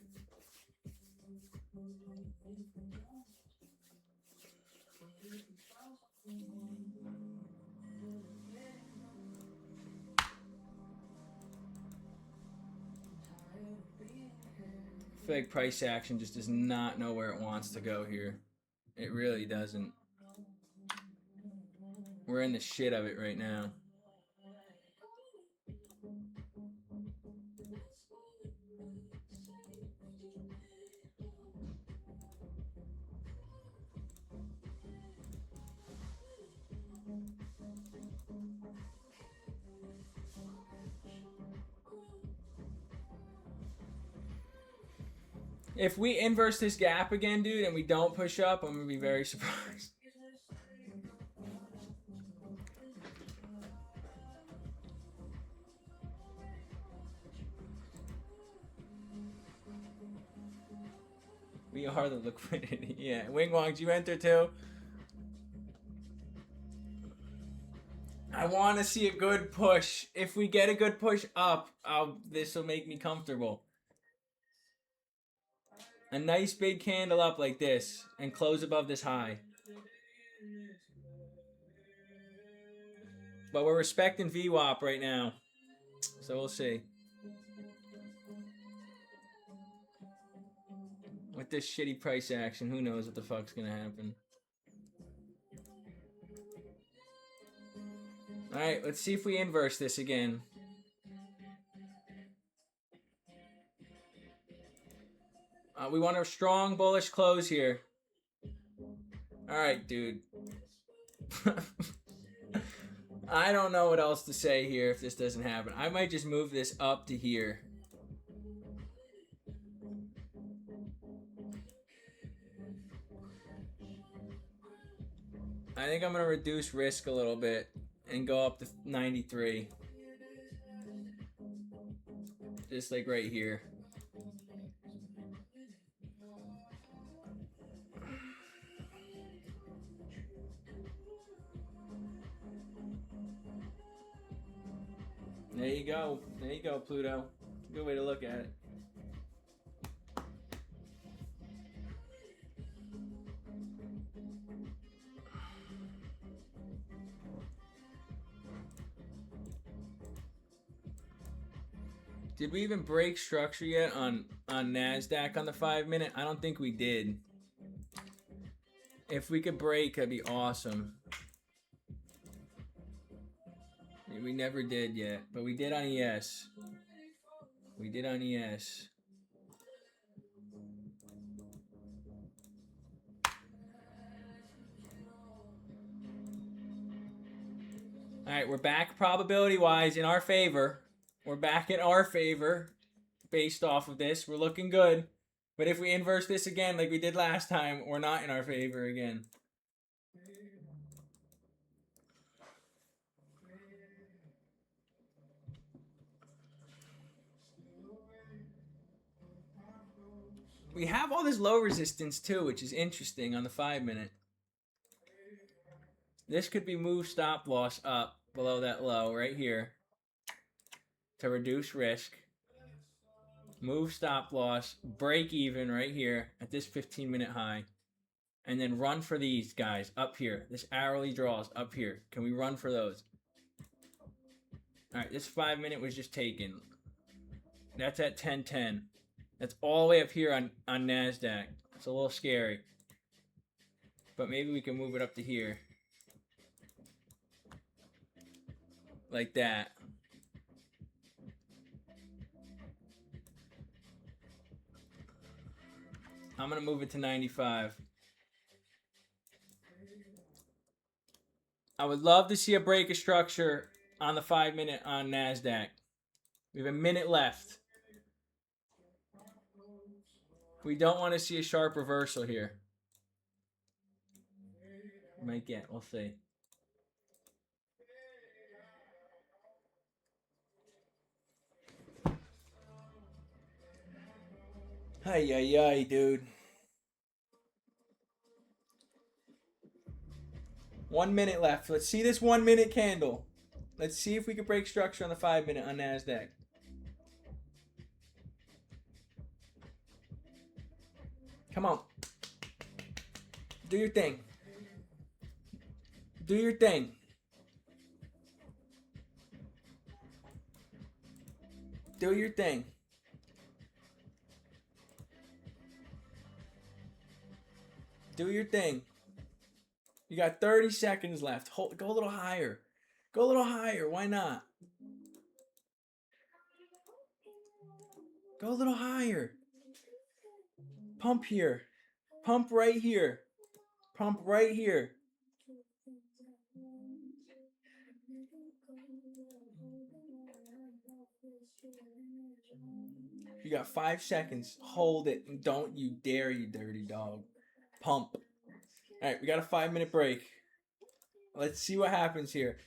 I feel like price action just does not know where it wants to go here. It really doesn't. We're in the shit of it right now. If we inverse this gap again, dude, and we don't push up, I'm gonna be very surprised. We are the liquidity. Yeah. Wing Wong, did you enter too? I want to see a good push. If we get a good push up, this will make me comfortable. A nice big candle up like this and close above this high. But we're respecting VWAP right now. So we'll see. With this shitty price action, who knows what the fuck's gonna happen. Alright, let's see if we inverse this again. We want a strong bullish close here. Alright, dude. I don't know what else to say here if this doesn't happen. I might just move this up to here. I think I'm going to reduce risk a little bit and go up to 93. Just like right here. There you go. There you go, Pluto. Good way to look at it. Did we even break structure yet on NASDAQ on the 5 minute? I don't think we did. If we could break, that'd be awesome. We never did yet, but we did on ES. We did on ES. All right, we're back probability-wise in our favor. We're back in our favor based off of this. We're looking good. But if we inverse this again like we did last time, we're not in our favor again. We have all this low resistance too, which is interesting on the 5 minute. This could be move stop loss up below that low right here to reduce risk. Move stop loss, break even right here at this 15 minute high. And then run for these guys up here. This hourly draws up here. Can we run for those? All right, this 5 minute was just taken. That's at 10:10. That's all the way up here on NASDAQ. It's a little scary. But maybe we can move it up to here. Like that. I'm going to move it to 95. I would love to see a break of structure on the 5 minute on NASDAQ. We have a minute left. We don't want to see a sharp reversal here. Might get, we'll see. Ay, ay, ay, dude. 1 minute left. Let's see this 1 minute candle. Let's see if we can break structure on the 5 minute on NASDAQ. Come on. Do your thing. Do your thing. Do your thing. Do your thing. You got 30 seconds left. Go a little higher. Go a little higher. Why not? Go a little higher. Pump here. Pump right here. Pump right here. You got 5 seconds. Hold it. And don't you dare, you dirty dog. Pump. All right, we got a 5-minute break. Let's see what happens here.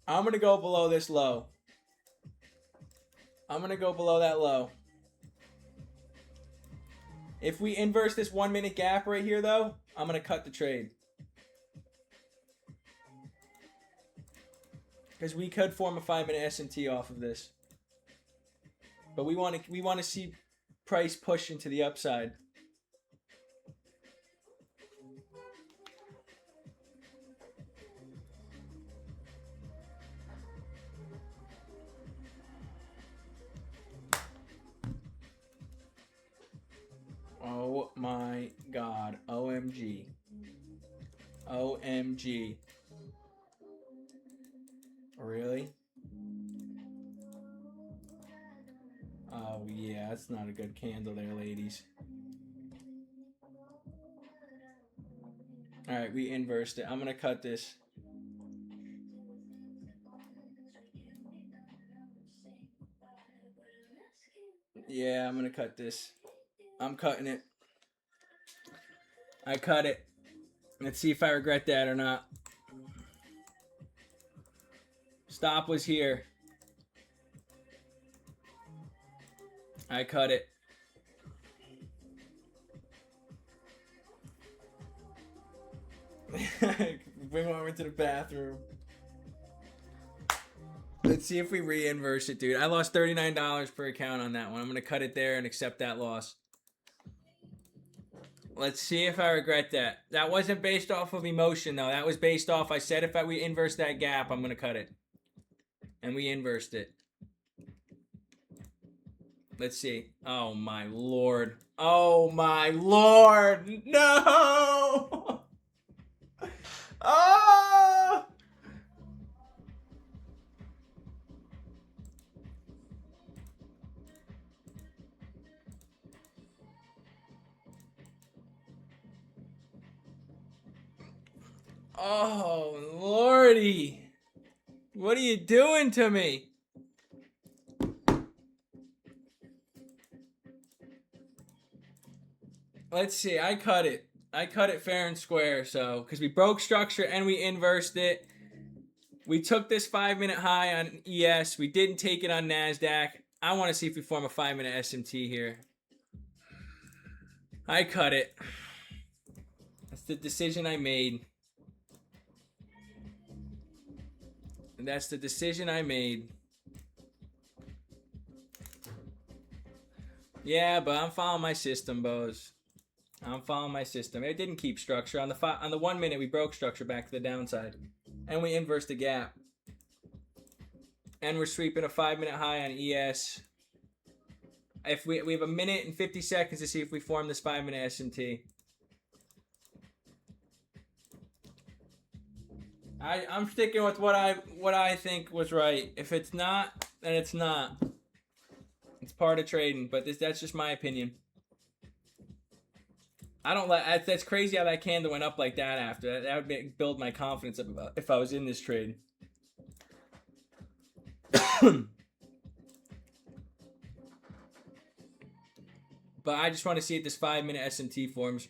I'm going to go below this low. I'm going to go below that low. If we inverse this 1 minute gap right here, though, I'm going to cut the trade. Because we could form a 5-minute SMT off of this. But we want to see price push into the upside. Oh my God. OMG. OMG. Really? Oh yeah, that's not a good candle there, ladies. Alright, we inversed it. I'm gonna cut this. Yeah, I'm gonna cut this. I'm cutting it. I cut it. Let's see if I regret that or not. Stop was here. I cut it. Bring over to the bathroom. Let's see if we re-inverse it, dude. I lost $39 per account on that one. I'm going to cut it there and accept that loss. Let's see if I regret that. That wasn't based off of emotion, though. That was based off, I said if we inverse that gap, I'm going to cut it. And we inversed it. Let's see. Oh, my Lord. Oh, my Lord. No! Oh! Oh, Lordy. What are you doing to me? Let's see. I cut it. I cut it fair and square, so because we broke structure and we inversed it. We took this 5-minute high on ES. We didn't take it on NASDAQ. I want to see if we form a 5-minute SMT here. I cut it. That's the decision I made. And that's the decision I made. Yeah, but I'm following my system, Boz. I'm following my system. It didn't keep structure. On the 1 minute, we broke structure back to the downside. And we inversed the gap. And we're sweeping a 5-minute high on ES. If we have a minute and 50 seconds to see if we form this 5-minute SMT. I'm sticking with what I think was right. If it's not, then it's not. It's part of trading, but that's just my opinion. I don't like that's crazy how that candle went up like that after. That would build my confidence up about if I was in this trade. But I just want to see if this 5-minute SMT forms.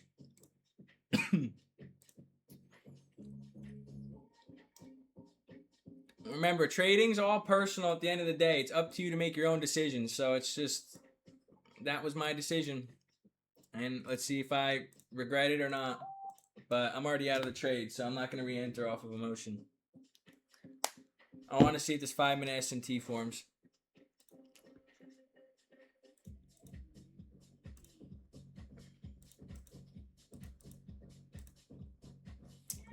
Remember, trading's all personal at the end of the day. It's up to you to make your own decisions. So it's just, that was my decision. And let's see if I regret it or not. But I'm already out of the trade, so I'm not going to re-enter off of emotion. I want to see if this 5-minute SMT forms.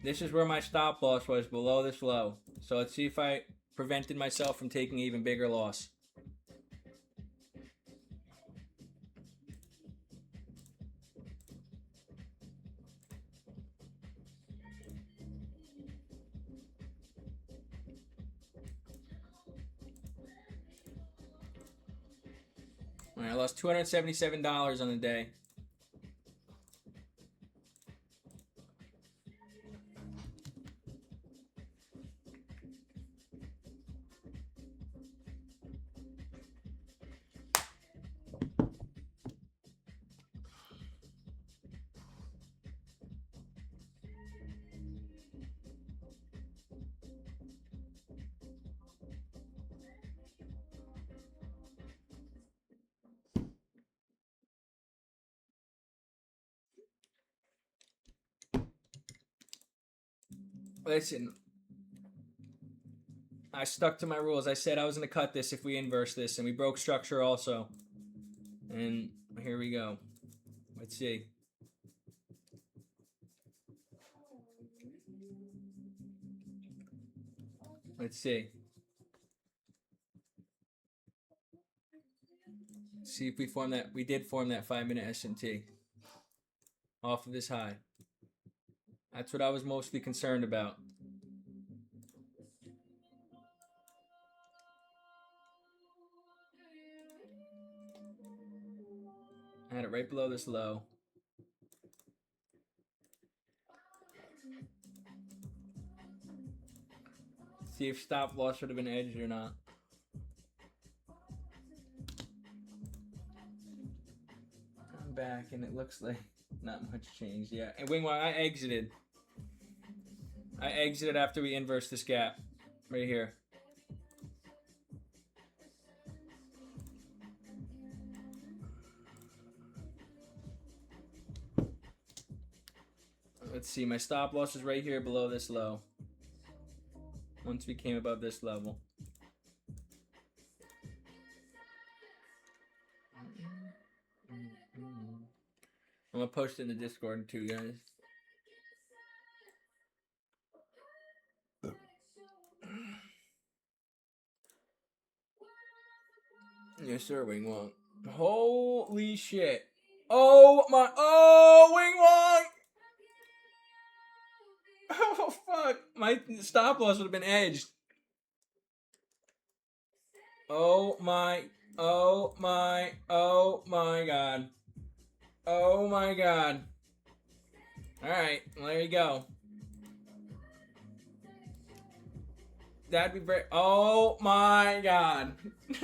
This is where my stop loss was, below this low. So let's see if I prevented myself from taking an even bigger loss. All right, I lost $277 on the day. Listen, I stuck to my rules. I said I was going to cut this if we inverse this, and we broke structure also. And here we go. Let's see. Let's see. See if we form that. We did form that 5-minute S&T off of this high. That's what I was mostly concerned about. I had it right below this low. See if stop loss would have been edged or not. I'm back and it looks like not much changed. Yeah, and Wingwang, I exited. I exited after we inverse this gap right here. Let's see, my stop loss is right here below this low. Once we came above this level. I'm gonna post it in the Discord too, guys. Yes, sir, Wing Wong. Holy shit. Oh my. Oh, Wing Wong! Oh, fuck. My stop loss would have been edged. Oh my. Oh my. Oh my god. Oh my god. Alright, well, there you go. That'd be very. Oh my god.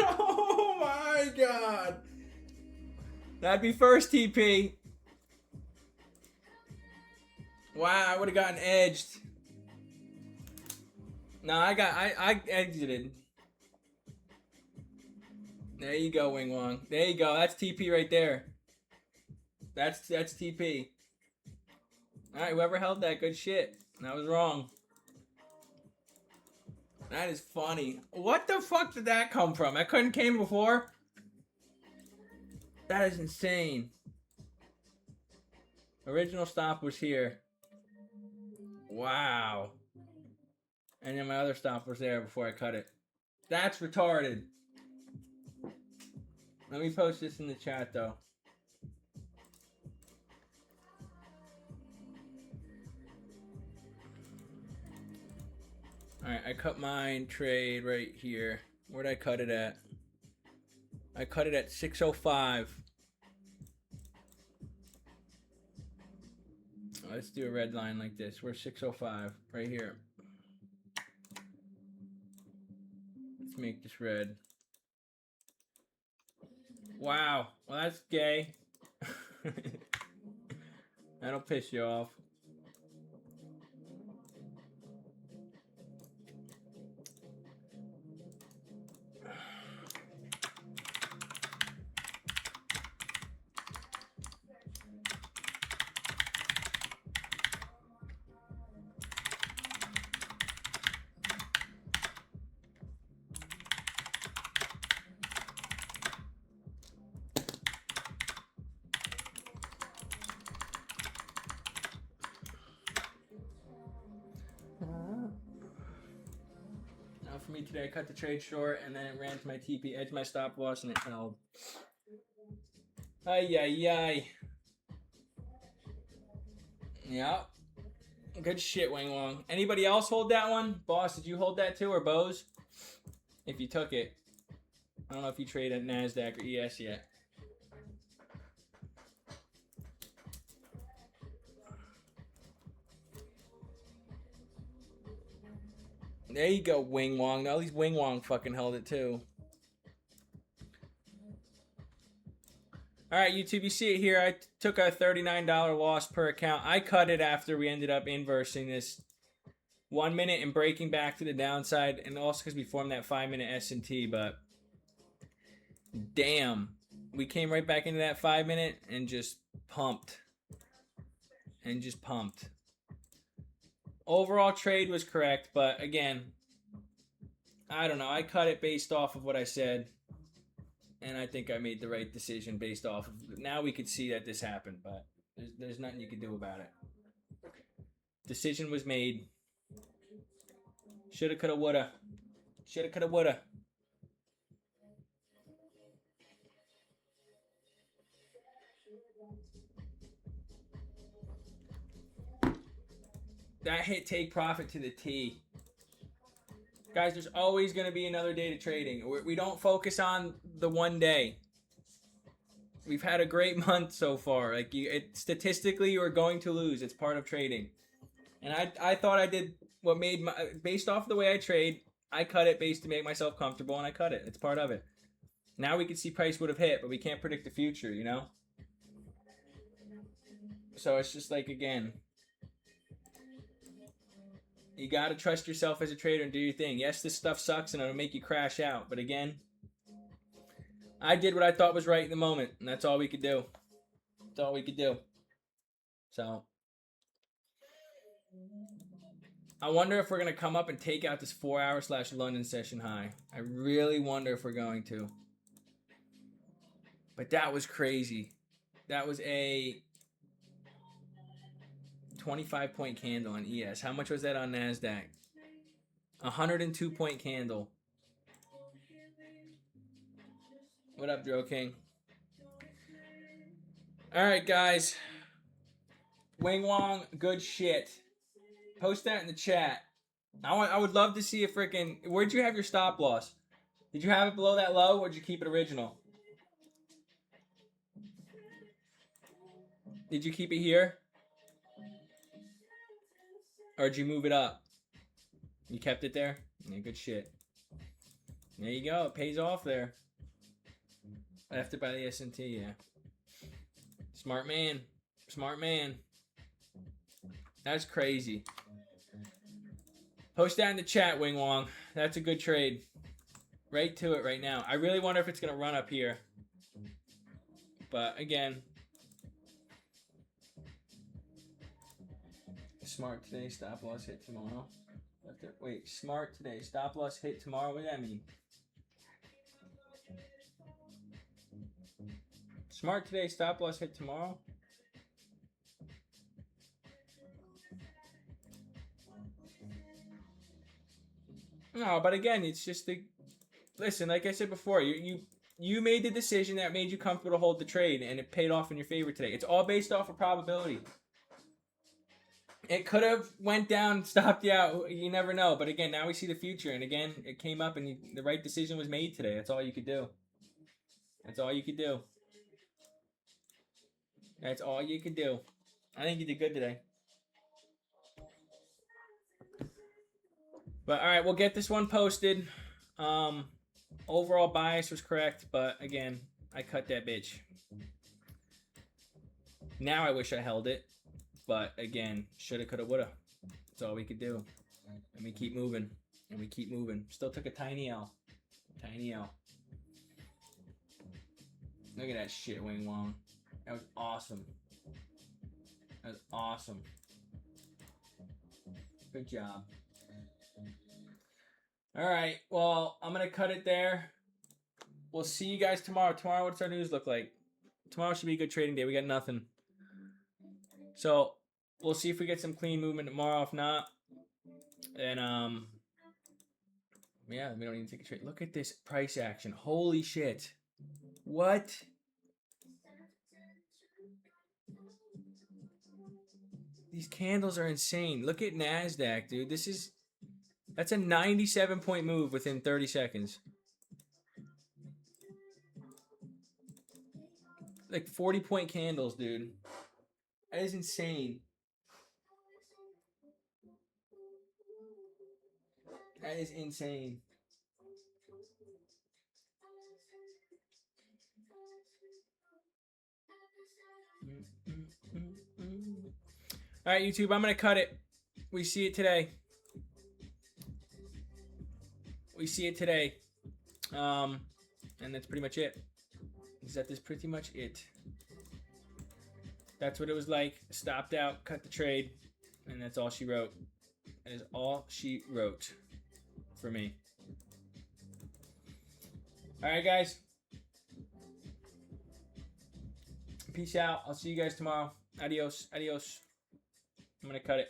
Oh my god. That'd be first TP. Wow, I would have gotten edged. No, I exited. There you go, Wing Wong. There you go. That's TP right there. That's TP. Alright, whoever held that, good shit. That was wrong. That is funny. What the fuck did that come from? That couldn't came before? That is insane. Original stop was here. Wow. And then my other stop was there before I cut it. That's retarded. Let me post this in the chat though. Alright, I cut mine trade right here. Where'd I cut it at? I cut it at 605. Let's do a red line like this. We're 605 right here. Let's make this red. Wow. Well, that's gay. That'll piss you off. Now for me today, I cut the trade short and then it ran to my TP, edged my stop loss, and it held. Ay, ay, ay. Yep. Good shit, Wing Wong. Anybody else hold that one? Boss, did you hold that too, or Bose? If you took it. I don't know if you trade at NASDAQ or ES yet. There you go, Wing Wong. Now at least Wing Wong fucking held it too. Alright, YouTube, you see it here. I took a $39 loss per account. I cut it after we ended up inversing this 1 minute and breaking back to the downside, and also because we formed that 5-minute S&T, but damn. We came right back into that 5-minute and just pumped. overall trade was correct, but again, I don't know. I cut it based off of what I said, and I think I made the right decision based off of. Now we could see that this happened, but there's nothing you can do about it. Decision was made. Shoulda, coulda, woulda. Shoulda, coulda, woulda. That hit take profit to the T. Guys, there's always going to be another day to trading. We don't focus on the one day. We've had a great month so far. Like statistically, you're going to lose. It's part of trading. And I thought I did what made my, based off the way I trade, I cut it based to make myself comfortable, and I cut it. It's part of it. Now we can see price would have hit, but we can't predict the future, you know? So it's just like, again, you got to trust yourself as a trader and do your thing. Yes, this stuff sucks and it'll make you crash out. But again, I did what I thought was right in the moment, and that's all we could do. That's all we could do. So I wonder if we're going to come up and take out this 4-hour / London session high. I really wonder if we're going to. But that was crazy. That was a 25-point candle on ES. How much was that on NASDAQ? 102-point candle. What up, Joe King? Alright, guys. Wing Wong, good shit. Post that in the chat. I would love to see a freaking... Where'd you have your stop loss? Did you have it below that low, or did you keep it original? Did you keep it here? Or did you move it up? You kept it there? Yeah, good shit. There you go. It pays off there. After by the S&T, yeah. Smart man. Smart man. That's crazy. Post that in the chat, Wing Wong. That's a good trade. Right to it right now. I really wonder if it's going to run up here. But, again... Smart today, stop loss hit tomorrow. Wait, smart today, stop loss hit tomorrow. What does that mean? Smart today, stop loss hit tomorrow. No, but again, it's just the. Listen, like I said before, you made the decision that made you comfortable to hold the trade, and it paid off in your favor today. It's all based off of probability. It could have went down, stopped you out. You never know. But again, now we see the future. And again, it came up and the right decision was made today. That's all you could do. That's all you could do. That's all you could do. I think you did good today. But all right, we'll get this one posted. Overall bias was correct. But again, I cut that bitch. Now I wish I held it. But again, shoulda, coulda, woulda. That's all we could do. And we keep moving. And we keep moving. Still took a tiny L. Tiny L. Look at that shit, Wing Wong. That was awesome. That was awesome. Good job. Alright, well, I'm going to cut it there. We'll see you guys tomorrow. Tomorrow, what's our news look like? Tomorrow should be a good trading day. We got nothing. So, we'll see if we get some clean movement tomorrow. If not, then, yeah, we don't need to take a trade. Look at this price action. Holy shit. What? These candles are insane. Look at NASDAQ, dude. That's a 97-point move within 30 seconds. Like 40-point candles, dude. That is insane. That is insane. All right, YouTube, I'm going to cut it. We see it today. We see it today. And that's pretty much it. That is pretty much it. That's what it was like. Stopped out, cut the trade, and that's all she wrote. That is all she wrote for me. All right, guys. Peace out. I'll see you guys tomorrow. Adios. Adios. I'm going to cut it.